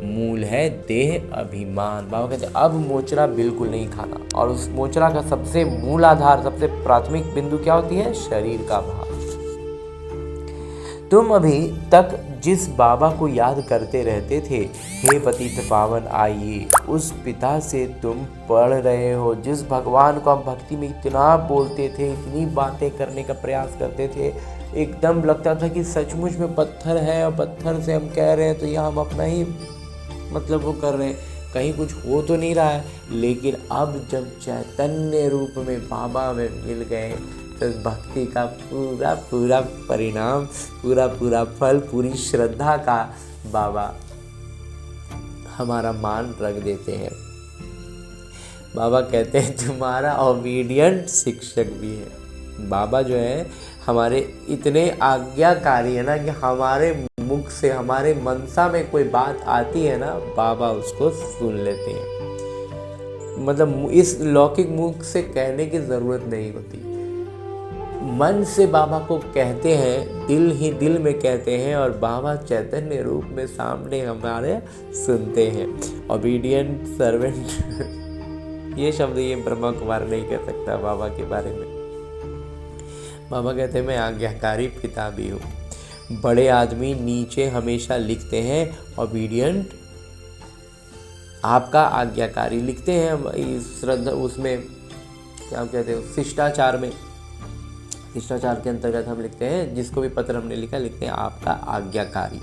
Speaker 1: मूल है देह अभिमान। बाबा कहते हैं अब मोचरा बिल्कुल नहीं खाना। और उस मोचरा का सबसे मूल आधार, सबसे प्राथमिक बिंदु क्या होती है? शरीर का भाव। तुम अभी तक जिस बाबा को याद करते रहते थे, हे पतित पावन आइए, उस पिता से तुम पढ़ रहे हो, जिस भगवान को हम भक्ति में इतना बोलते थे, इतनी बातें करने का प्रयास करते थे, एकदम लगता था कि सचमुच में पत्थर है और पत्थर से हम कह रहे हैं, तो यह हम अपना ही मतलब वो कर रहे हैं, कहीं कुछ हो तो नहीं रहा है। लेकिन अब जब चैतन्य रूप में बाबा में मिल गए, तो भक्ति का पूरा पूरा परिणाम, पूरा पूरा फल, पूरी श्रद्धा का बाबा हमारा मान रख देते हैं। बाबा कहते हैं तुम्हारा ओबीडियंट शिक्षक भी है। बाबा जो है हमारे इतने आज्ञाकारी है ना कि हमारे मुख से, हमारे मनसा में कोई बात आती है ना, बाबा उसको सुन लेते हैं। मतलब इस लौकिक मुख से कहने की ज़रूरत नहीं होती, मन से बाबा को कहते हैं, दिल ही दिल में कहते हैं, और बाबा चैतन्य रूप में सामने हमारे सुनते हैं। ओबीडियंट सर्वेंट ये शब्द ये ब्रह्मा कुमार नहीं कह सकता बाबा के बारे में। बाबा कहते हैं मैं आज्ञाकारी पिता भी हूँ। बड़े आदमी नीचे हमेशा लिखते हैं ओबीडियंट आपका आज्ञाकारी लिखते हैं हम इस श्रद्धा उसमें क्या कहते हैं शिष्टाचार में, शिष्टाचार के अंतर्गत हम लिखते हैं, जिसको भी पत्र हमने लिखा लिखते हैं आपका आज्ञाकारी।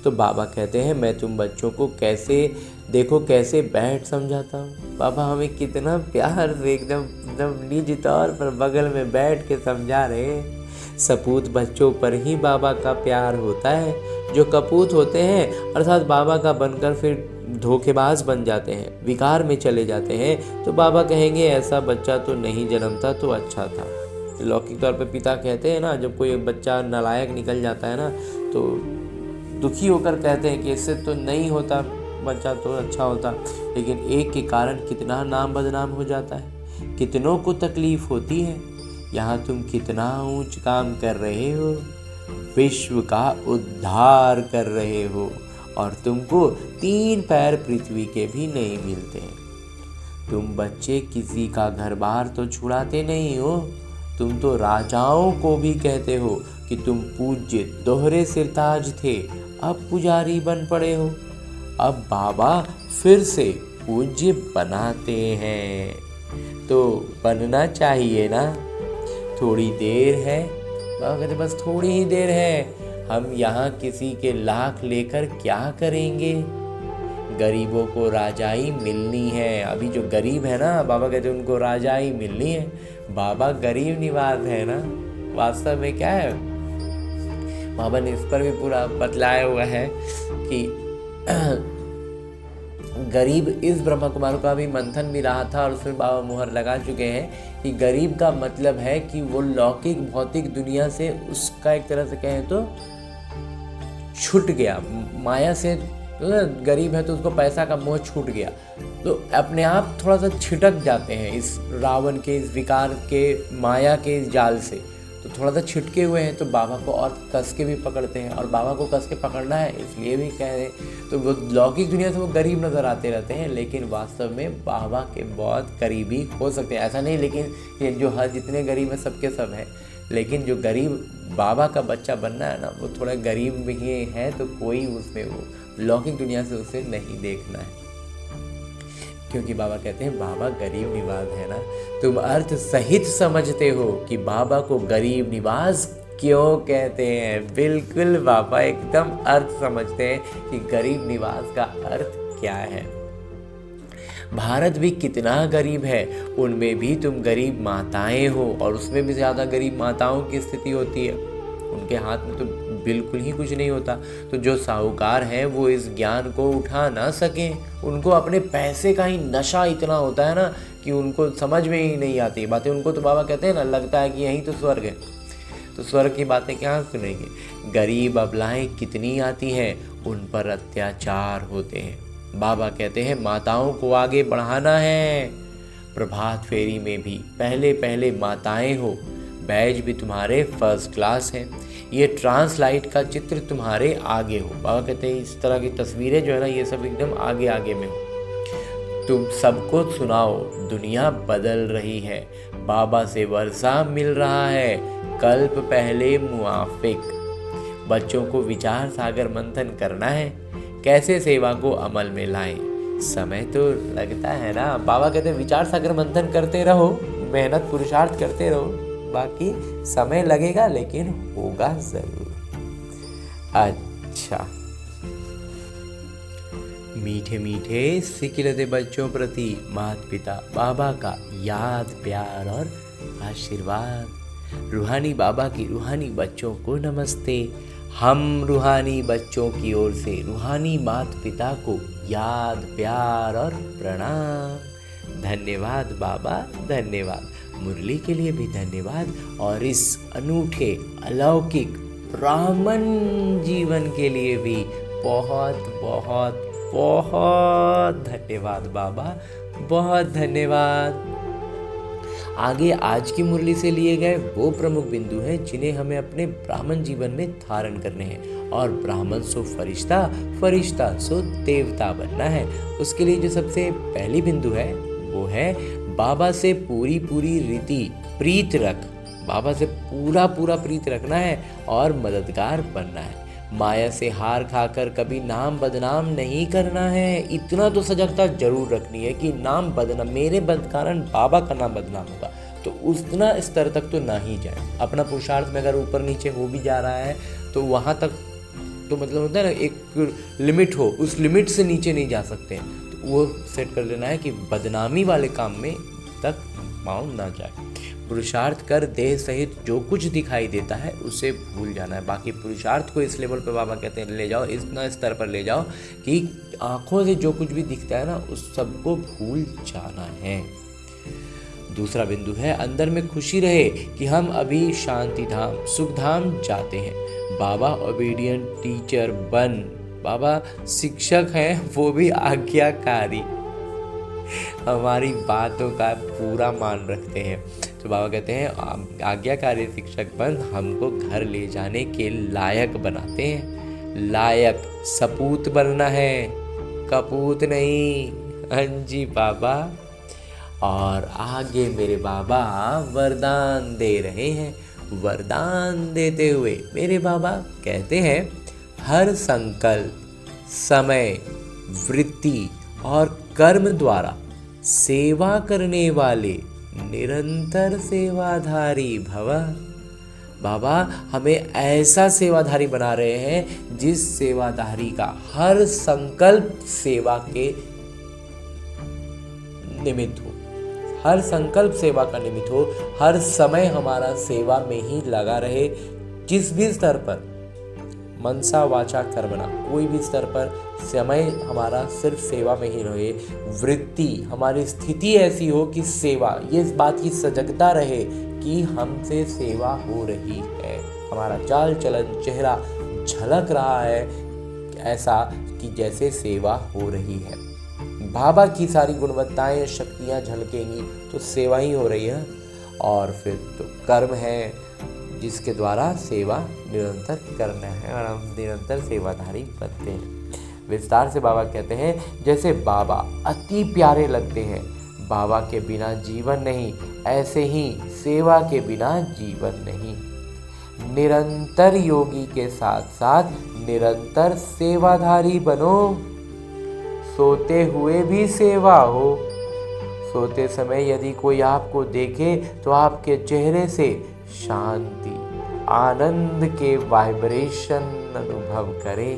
Speaker 1: तो बाबा कहते हैं मैं तुम बच्चों को कैसे देखो कैसे बैठ समझाता हूँ। बाबा हमें कितना प्यार से एकदम एकदम निजी तौर पर बगल में बैठ के समझा रहे हैं। सपूत बच्चों पर ही बाबा का प्यार होता है, जो कपूत होते हैं अर्थात बाबा का बनकर फिर धोखेबाज बन जाते हैं, विकार में चले जाते हैं, तो बाबा कहेंगे ऐसा बच्चा तो नहीं जन्मता तो अच्छा था। लौकिक तौर पे पिता कहते हैं ना, जब कोई बच्चा नालायक निकल जाता है ना तो दुखी होकर कहते हैं कि इससे तो नहीं होता बच्चा तो अच्छा होता, लेकिन एक के कारण कितना नाम बदनाम हो जाता है, कितनों को तकलीफ होती है। यहाँ तुम कितना ऊंच काम कर रहे हो, विश्व का उद्धार कर रहे हो, और तुमको 3 पैर पृथ्वी के भी नहीं मिलते। तुम बच्चे किसी का घर बार तो छुड़ाते नहीं हो, तुम तो राजाओं को भी कहते हो कि तुम पूज्य दोहरे सिरताज थे, अब पुजारी बन पड़े हो। अब बाबा फिर से पूज्य बनाते हैं, तो बनना चाहिए ना। थोड़ी देर है, बाबा कहते बस थोड़ी ही देर है, हम यहाँ किसी के लाख लेकर क्या करेंगे। गरीबों को राजाई मिलनी है। अभी जो गरीब है ना, बाबा कहते उनको राजाई मिलनी है। बाबा गरीब निवास है ना, वास्तव में क्या है, बाबा ने इस पर भी पूरा बतलाया हुआ है कि गरीब, इस ब्रह्मा कुमारों का भी मंथन भी रहा था और उसमें बाबा मुहर लगा चुके हैं कि गरीब का मतलब है कि वो लौकिक भौतिक दुनिया से उसका एक तरह से कहें तो छूट गया, माया से। गरीब है तो उसको पैसा का मोह छूट गया, तो अपने आप थोड़ा सा छिटक जाते हैं इस रावण के, इस विकार के, माया के इस जाल से, तो थोड़ा सा छिटके हुए हैं। तो बाबा को और कस के भी पकड़ते हैं, और बाबा को कस के पकड़ना है इसलिए भी कह रहे हैं। तो वो लौकिक दुनिया से वो गरीब नज़र आते रहते हैं, लेकिन वास्तव में बाबा के बहुत करीबी हो सकते हैं। ऐसा नहीं लेकिन ये जो हर जितने गरीब हैं सबके सब हैं, लेकिन जो गरीब बाबा का बच्चा बनना है ना, वो थोड़ा गरीब भी है, तो कोई उसमें वो लौकिक दुनिया से उसे नहीं देखना है, क्योंकि बाबा कहते हैं बाबा गरीब निवास है ना। तुम अर्थ सहित समझते हो कि बाबा को गरीब निवास क्यों कहते हैं। बिल्कुल बाबा एकदम अर्थ समझते हैं कि गरीब निवास का अर्थ क्या है। भारत भी कितना गरीब है, उनमें भी तुम गरीब माताएं हो, और उसमें भी ज़्यादा गरीब माताओं की स्थिति होती है, उनके हाथ में तो बिल्कुल ही कुछ नहीं होता। तो जो साहूकार हैं वो इस ज्ञान को उठा ना सकें, उनको अपने पैसे का ही नशा इतना होता है ना कि उनको समझ में ही नहीं आती बातें। उनको तो बाबा कहते हैं ना, लगता है कि यही तो स्वर्ग है, तो स्वर्ग की बातें क्या सुनेंगे। गरीब अबलाएं कितनी आती हैं, उन पर अत्याचार होते हैं। बाबा कहते हैं माताओं को आगे बढ़ाना है। प्रभात फेरी में भी पहले पहले माताएं हो, बैज भी तुम्हारे फर्स्ट क्लास है, ये ट्रांसलाइट का चित्र तुम्हारे आगे हो। बाबा कहते हैं इस तरह की तस्वीरें जो है ना, ये सब एकदम आगे आगे में हो। तुम सबको सुनाओ, दुनिया बदल रही है, बाबा से वर्षा मिल रहा है, कल्प पहले मुआफिक। बच्चों को विचार सागर मंथन करना है, कैसे सेवा को अमल में लाएं। समय तो लगता है ना, बाबा कहते हैं विचार सागर मंथन करते रहो, मेहनत पुरुषार्थ करते रहो, बाकी समय लगेगा लेकिन होगा जरूर। अच्छा, मीठे मीठे सिकिलते बच्चों प्रति माता पिता बाबा का याद प्यार और आशीर्वाद। रूहानी बाबा की रूहानी बच्चों को नमस्ते। हम रूहानी बच्चों की ओर से रूहानी माता पिता को याद प्यार और प्रणाम। धन्यवाद बाबा, धन्यवाद। मुरली के लिए भी धन्यवाद, और इस अनूठे अलौकिक ब्राह्मण जीवन के लिए भी बहुत बहुत बहुत धन्यवाद बाबा, बहुत धन्यवाद। आगे आज की मुरली से लिए गए वो प्रमुख बिंदु हैं जिन्हें हमें अपने ब्राह्मण जीवन में धारण करने हैं, और ब्राह्मण सो फरिश्ता, फरिश्ता सो देवता बनना है। उसके लिए जो सबसे पहली बिंदु है वो है बाबा से पूरी पूरी रीति प्रीत रख। बाबा से पूरा पूरा प्रीत रखना है और मददगार बनना है। माया से हार खाकर कभी नाम बदनाम नहीं करना है। इतना तो सजगता जरूर रखनी है कि नाम बदनाम, मेरे कारण बाबा का नाम बदनाम होगा, तो उतना स्तर तक तो ना ही जाए। अपना पुरुषार्थ में अगर ऊपर नीचे हो भी जा रहा है तो वहाँ तक तो मतलब होता है ना, एक लिमिट हो, उस लिमिट से नीचे नहीं जा सकते हैं। तो वो सेट कर लेना है कि बदनामी वाले काम में तक पाँव ना जाए। पुरुषार्थ कर देह सहित जो कुछ दिखाई देता है उसे भूल जाना है। बाकी पुरुषार्थ को इस लेवल पर बाबा कहते हैं ले जाओ, इस स्तर पर ले जाओ कि आंखों से जो कुछ भी दिखता है ना उस सबको भूल जाना है। दूसरा बिंदु है अंदर में खुशी रहे कि हम अभी शांति धाम सुख धाम जाते हैं। बाबा ओबीडियंट टीचर बन, बाबा शिक्षक हैं वो भी आज्ञाकारी, हमारी बातों का पूरा मान रखते हैं। तो बाबा कहते हैं आज्ञाकारी शिक्षक बन हमको घर ले जाने के लायक बनाते हैं। लायक सपूत बनना है, कपूत नहीं। हाँ जी बाबा। और आगे मेरे बाबा वरदान दे रहे हैं। वरदान देते हुए मेरे बाबा कहते हैं हर संकल्प, समय, वृत्ति और कर्म द्वारा सेवा करने वाले निरंतर सेवाधारी भव। बाबा हमें ऐसा सेवाधारी बना रहे हैं जिस सेवाधारी का हर संकल्प सेवा के निमित्त हो, हर संकल्प सेवा का निमित्त हो, हर समय हमारा सेवा में ही लगा रहे। जिस भी स्तर पर, मनसा वाचा कर्मणा, कोई भी स्तर पर समय हमारा सिर्फ सेवा में ही रहे। वृत्ति, हमारी स्थिति ऐसी हो कि सेवा, ये इस बात की सजगता रहे कि हमसे सेवा हो रही है। हमारा चाल चलन चेहरा झलक रहा है ऐसा कि जैसे सेवा हो रही है। बाबा की सारी गुणवत्ताएं शक्तियां झलकेंगी तो सेवा ही हो रही है। और फिर तो कर्म है जिसके द्वारा सेवा निरंतर करना है और हम निरंतर सेवाधारी बनते हैं। विस्तार से बाबा कहते हैं जैसे बाबा अति प्यारे लगते हैं, बाबा के बिना जीवन नहीं, ऐसे ही सेवा के बिना जीवन नहीं। निरंतर योगी के साथ साथ निरंतर सेवाधारी बनो। सोते हुए भी सेवा हो। सोते समय यदि कोई आपको देखे तो आपके चेहरे से शांति, आनंद के वाइब्रेशन अनुभव करे।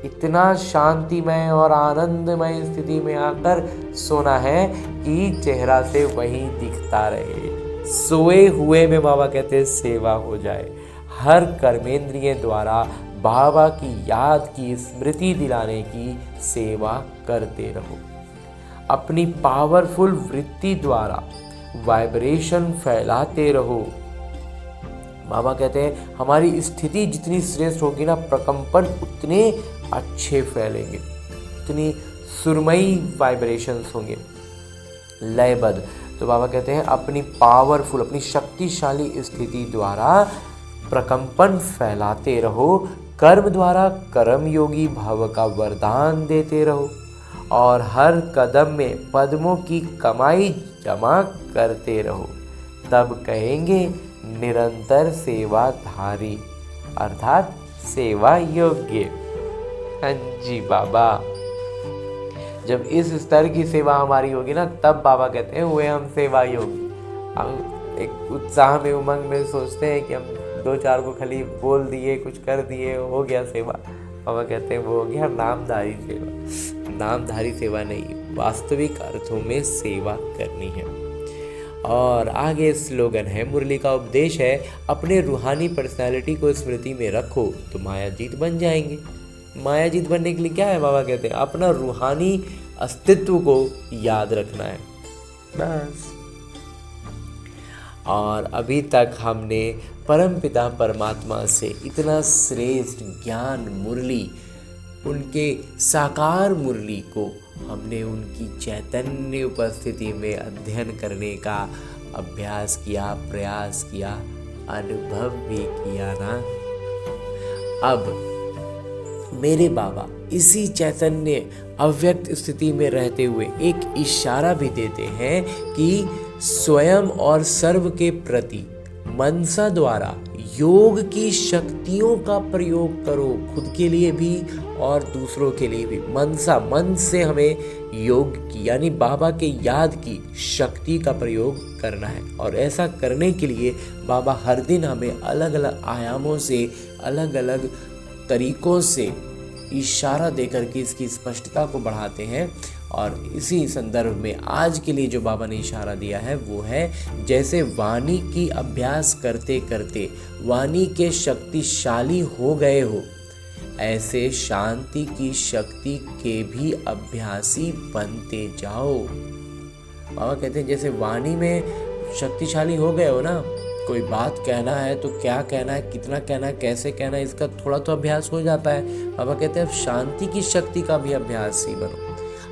Speaker 1: इतना शांतिमय और आनंदमय स्थिति में आकर सोना है कि चेहरा से वही दिखता रहे। सोए हुए में बाबा कहते हैं सेवा हो जाए। हर कर्मेंद्रिय द्वारा बाबा की याद की स्मृति दिलाने की सेवा करते रहो। अपनी पावरफुल वृत्ति द्वारा वाइब्रेशन फैलाते रहो। बाबा कहते हैं हमारी स्थिति जितनी श्रेष्ठ होगी ना, प्रकंपन उतने अच्छे फैलेंगे, उतनी सुरमई वाइब्रेशंस होंगे, लयबद्ध। तो बाबा कहते हैं अपनी पावरफुल, अपनी शक्तिशाली स्थिति द्वारा प्रकंपन फैलाते रहो। कर्म द्वारा कर्मयोगी भाव का वरदान देते रहो और हर कदम में पद्मों की कमाई जमा करते रहो। तब कहेंगे निरंतर सेवाधारी, अर्थात सेवा योग्य। हाँ जी बाबा। जब इस स्तर की सेवा हमारी होगी ना, तब बाबा कहते हैं हुए हम सेवा योगी। हम एक उत्साह में, उमंग में सोचते हैं कि हम दो चार को खाली बोल दिए, कुछ कर दिए, हो गया सेवा। बाबा कहते हैं वो हो गया नामधारी सेवा। नामधारी सेवा नहीं, वास्तविक अर्थों में सेवा करनी है। और आगे स्लोगन है, मुरली का उपदेश है, अपने रूहानी पर्सनालिटी को स्मृति में रखो तो मायाजीत बन जाएंगे। मायाजीत बनने के लिए क्या है, बाबा कहते हैं अपना रूहानी अस्तित्व को याद रखना है, बस। और अभी तक हमने परमपिता परमात्मा से इतना श्रेष्ठ ज्ञान मुरली, उनके साकार मुरली को हमने उनकी चैतन्य उपस्थिति में अध्ययन करने का अभ्यास किया, प्रयास किया, अनुभव भी किया ना। अब मेरे बाबा इसी चैतन्य अव्यक्त स्थिति में रहते हुए एक इशारा भी देते हैं कि स्वयं और सर्व के प्रति मनसा द्वारा योग की शक्तियों का प्रयोग करो, खुद के लिए भी और दूसरों के लिए भी। मन से हमें योग की यानी बाबा के याद की शक्ति का प्रयोग करना है। और ऐसा करने के लिए बाबा हर दिन हमें अलग अलग आयामों से, अलग अलग तरीकों से इशारा देकर के इसकी स्पष्टता को बढ़ाते हैं। और इसी संदर्भ में आज के लिए जो बाबा ने इशारा दिया है वो है, जैसे वाणी की अभ्यास करते करते वाणी के शक्तिशाली हो गए हो, ऐसे शांति की शक्ति के भी अभ्यासी बनते जाओ। बाबा कहते हैं जैसे वाणी में शक्तिशाली हो गए हो ना, कोई बात कहना है तो क्या कहना है, कितना कहना है, कैसे कहना है, इसका थोड़ा तो अभ्यास हो जाता है। बाबा कहते हैं अब शांति की शक्ति का भी अभ्यासी बनो।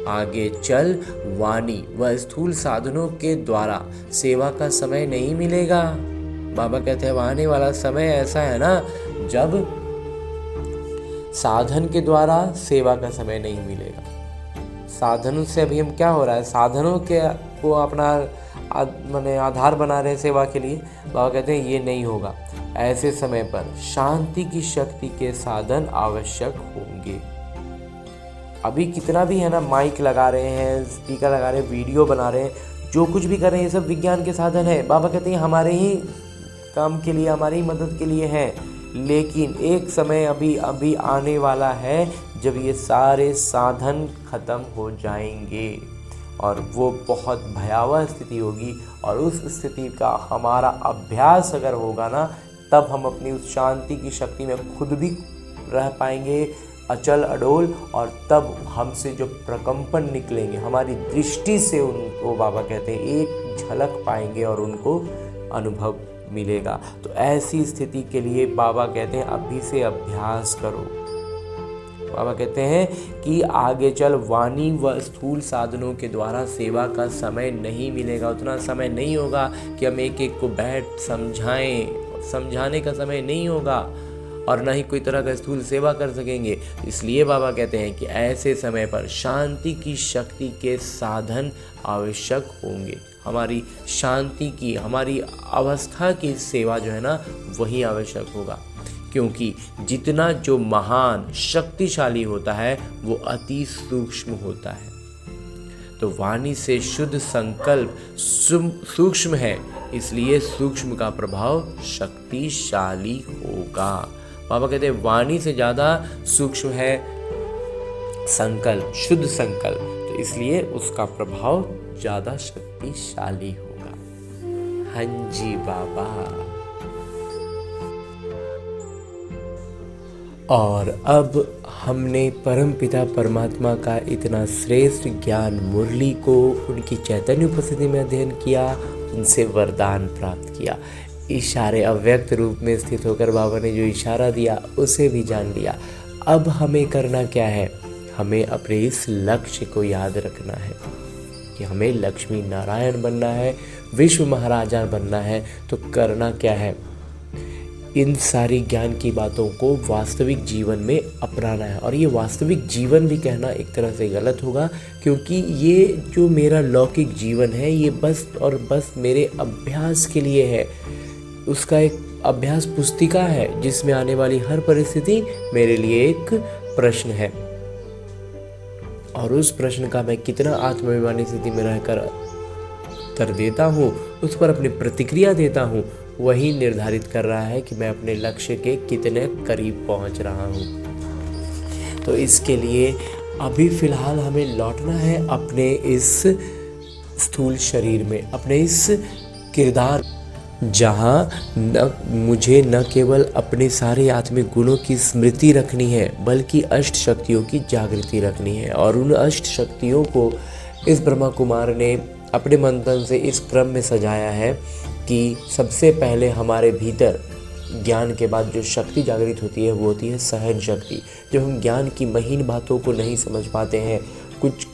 Speaker 1: आगे चल वाणी व स्थूल साधनों के द्वारा सेवा का समय नहीं मिलेगा। बाबा कहते हैं आने वाला समय ऐसा है ना जब साधन के द्वारा सेवा का समय नहीं मिलेगा। साधनों से अभी हम क्या हो रहा है, साधनों के को अपना माने आधार बना रहे हैं सेवा के लिए। बाबा कहते हैं ये नहीं होगा। ऐसे समय पर शांति की शक्ति के साधन आवश्यक होंगे। अभी कितना भी है ना, माइक लगा रहे हैं, स्पीकर लगा रहे हैं, वीडियो बना रहे हैं, जो कुछ भी कर रहे हैं, ये सब विज्ञान के साधन है। बाबा कहते हैं हमारे ही काम के लिए, हमारी ही मदद के लिए है। लेकिन एक समय अभी आने वाला है जब ये सारे साधन खत्म हो जाएंगे और वो बहुत भयावह स्थिति होगी। और उस स्थिति का हमारा अभ्यास अगर होगा ना, तब हम अपनी उस शांति की शक्ति में खुद भी रह पाएंगे अचल अडोल। और तब हमसे जो प्रकंपन निकलेंगे, हमारी दृष्टि से उनको बाबा कहते हैं एक झलक पाएंगे और उनको अनुभव मिलेगा। तो ऐसी स्थिति के लिए बाबा कहते हैं अभी से अभ्यास करो। बाबा कहते हैं कि आगे चल वाणी व स्थूल साधनों के द्वारा सेवा का समय नहीं मिलेगा। उतना समय नहीं होगा कि हम एक एक को बैठ समझाने का समय नहीं होगा और न ही कोई तरह का स्थूल सेवा कर सकेंगे। इसलिए बाबा कहते हैं कि ऐसे समय पर शांति की शक्ति के साधन आवश्यक होंगे। हमारी शांति की, हमारी अवस्था की सेवा जो है ना, वही आवश्यक होगा। क्योंकि जितना जो महान शक्तिशाली होता है वो अति सूक्ष्म होता है। तो वाणी से शुद्ध संकल्प सूक्ष्म है, इसलिए सूक्ष्म का प्रभाव शक्तिशाली होगा। बाबा कहते हैं वाणी से ज़्यादा सूक्ष्म है संकल्प, शुद्ध संकल्प, तो इसलिए उसका प्रभाव ज़्यादा शक्तिशाली होगा। हाँ जी बाबा। और अब हमने परमपिता परमात्मा का इतना श्रेष्ठ ज्ञान मुरली को उनकी चैतन्य उपस्थिति में अध्ययन किया, उनसे वरदान प्राप्त किया। इशारे अव्यक्त रूप में स्थित होकर बाबा ने जो इशारा दिया उसे भी जान लिया। अब हमें करना क्या है, हमें अपने इस लक्ष्य को याद रखना है कि हमें लक्ष्मी नारायण बनना है, विश्व महाराजा बनना है। तो करना क्या है, इन सारी ज्ञान की बातों को वास्तविक जीवन में अपनाना है। और ये वास्तविक जीवन भी कहना एक तरह से गलत होगा, क्योंकि ये जो मेरा लौकिक जीवन है ये बस और बस मेरे अभ्यास के लिए है। उसका एक अभ्यास पुस्तिका है जिसमें आने वाली हर परिस्थिति मेरे लिए एक प्रश्न है, और उस प्रश्न का मैं कितना आत्माभिमानी स्थिति में रहकर उत्तर देता हूँ, उस पर अपनी प्रतिक्रिया देता हूँ, वही निर्धारित कर रहा है कि मैं अपने लक्ष्य के कितने करीब पहुँच रहा हूँ। तो इसके लिए अभी फ़िलहाल हमें लौटना है अपने इस स्थूल शरीर में, अपने इस किरदार, जहाँ मुझे न केवल अपने सारे आत्मिक गुणों की स्मृति रखनी है बल्कि अष्ट शक्तियों की जागृति रखनी है। और उन अष्ट शक्तियों को इस ब्रह्मा कुमार ने अपने मंथन से इस क्रम में सजाया है कि सबसे पहले हमारे भीतर ज्ञान के बाद जो शक्ति जागृत होती है वो होती है सहन शक्ति। जब हम ज्ञान की महीन बातों को नहीं समझ पाते हैं, कुछ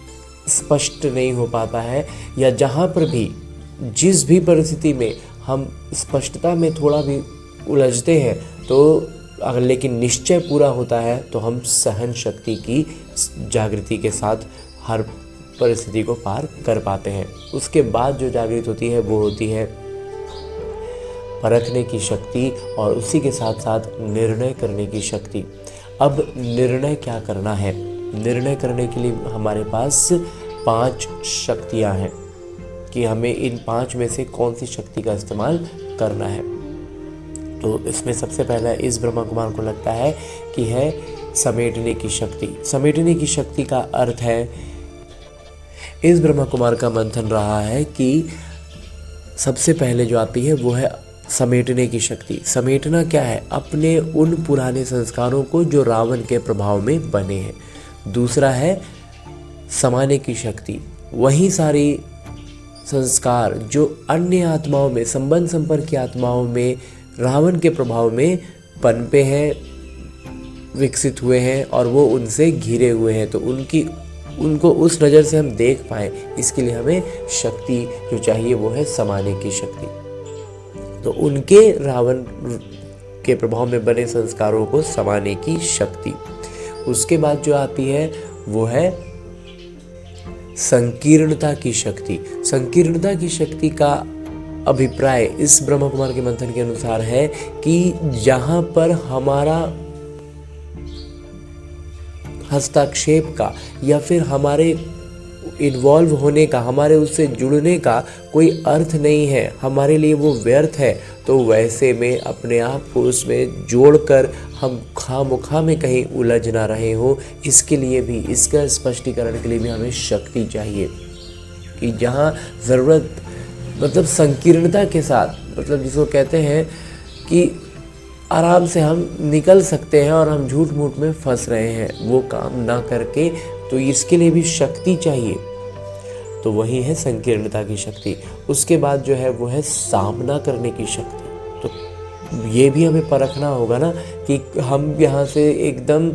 Speaker 1: स्पष्ट नहीं हो पाता है, या जहाँ पर भी जिस भी परिस्थिति में हम स्पष्टता में थोड़ा भी उलझते हैं, तो अगर लेकिन निश्चय पूरा होता है तो हम सहन शक्ति की जागृति के साथ हर परिस्थिति को पार कर पाते हैं। उसके बाद जो जागृत होती है वो होती है परखने की शक्ति और उसी के साथ साथ निर्णय करने की शक्ति। अब निर्णय क्या करना है? निर्णय करने के लिए हमारे पास 5 शक्तियाँ हैं कि हमें इन 5 में से कौन सी शक्ति का इस्तेमाल करना है। तो इसमें सबसे पहला इस ब्रह्मा कुमार को लगता है कि है समेटने की शक्ति। समेटने की शक्ति का अर्थ है, इस ब्रह्मा कुमार का मंथन रहा है कि सबसे पहले जो आती है वो है समेटने की शक्ति। समेटना क्या है? अपने उन पुराने संस्कारों को जो रावण के प्रभाव में बने हैं। दूसरा है समाने की शक्ति। वही सारी संस्कार जो अन्य आत्माओं में, संबंध संपर्क की आत्माओं में रावण के प्रभाव में पनपे हैं, विकसित हुए हैं और वो उनसे घिरे हुए हैं, तो उनको उस नज़र से हम देख पाएँ, इसके लिए हमें शक्ति जो चाहिए वो है समाने की शक्ति। तो उनके रावण के प्रभाव में बने संस्कारों को समाने की शक्ति। उसके बाद जो आती है वो है संकीर्णता की शक्ति। संकीर्णता की शक्ति का अभिप्राय इस ब्रह्मा कुमार के मंथन के अनुसार है कि जहाँ पर हमारा हस्तक्षेप का या फिर हमारे इन्वॉल्व होने का, हमारे उससे जुड़ने का कोई अर्थ नहीं है, हमारे लिए वो व्यर्थ है, तो वैसे में अपने आप को उसमें जोड़कर हम खामोखा में कहीं उलझ ना रहे हो, इसके लिए भी, इसका स्पष्टीकरण के लिए भी हमें शक्ति चाहिए कि जहाँ ज़रूरत, मतलब संकीर्णता के साथ, मतलब जिसको कहते हैं कि आराम से हम निकल सकते हैं और हम झूठ मूठ में फंस रहे हैं, वो काम ना करके, तो इसके लिए भी शक्ति चाहिए। तो वही है संकीर्णता की शक्ति। उसके बाद जो है वो है सामना करने की शक्ति। तो ये भी हमें परखना होगा ना कि हम यहाँ से एकदम,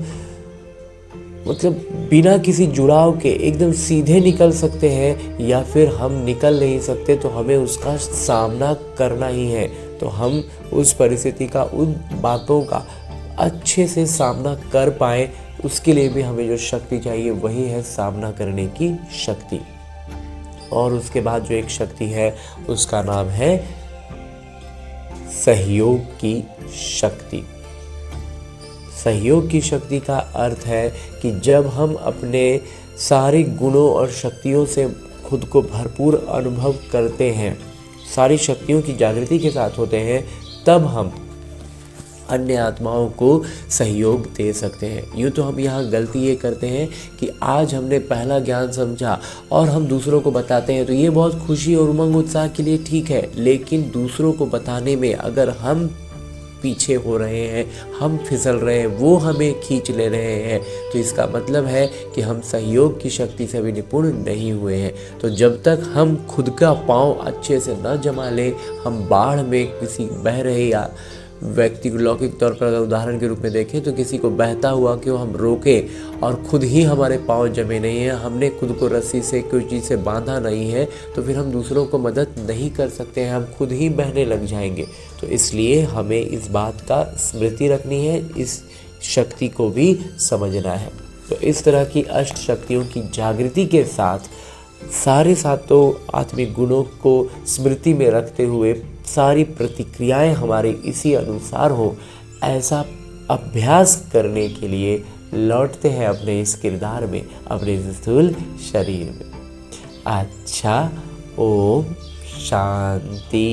Speaker 1: मतलब बिना किसी जुड़ाव के एकदम सीधे निकल सकते हैं या फिर हम निकल नहीं सकते, तो हमें उसका सामना करना ही है। तो हम उस परिस्थिति का, उन बातों का अच्छे से सामना कर पाएँ, उसके लिए भी हमें जो शक्ति चाहिए वही है सामना करने की शक्ति। और उसके बाद जो एक शक्ति है उसका नाम है सहयोग की शक्ति। सहयोग की शक्ति का अर्थ है कि जब हम अपने सारे गुणों और शक्तियों से खुद को भरपूर अनुभव करते हैं, सारी शक्तियों की जागृति के साथ होते हैं, तब हम अन्य आत्माओं को सहयोग दे सकते हैं। यूँ तो हम यहाँ गलती ये करते हैं कि आज हमने पहला ज्ञान समझा और हम दूसरों को बताते हैं, तो ये बहुत खुशी और उमंग उत्साह के लिए ठीक है, लेकिन दूसरों को बताने में अगर हम पीछे हो रहे हैं, हम फिसल रहे हैं, वो हमें खींच ले रहे हैं, तो इसका मतलब है कि हम सहयोग की शक्ति से भी निपुण नहीं हुए हैं। तो जब तक हम खुद का पाँव अच्छे से न जमा लें, हम बाढ़ में किसी बह रहे या व्यक्ति को लौकिक तौर पर अगर उदाहरण के रूप में देखें तो किसी को बहता हुआ क्यों हम रोकें और खुद ही हमारे पाँव जमे नहीं हैं, हमने खुद को रस्सी से कोई चीज़ से बांधा नहीं है, तो फिर हम दूसरों को मदद नहीं कर सकते हैं, हम खुद ही बहने लग जाएंगे। तो इसलिए हमें इस बात का स्मृति रखनी है, इस शक्ति को भी समझना है। तो इस तरह की अष्ट शक्तियों की जागृति के साथ सारे सातों आत्मिक गुणों को स्मृति में रखते हुए सारी प्रतिक्रियाएं हमारे इसी अनुसार हो, ऐसा अभ्यास करने के लिए लौटते हैं अपने इस किरदार में, अपने इस स्थूल शरीर में। अच्छा, ओम शांति।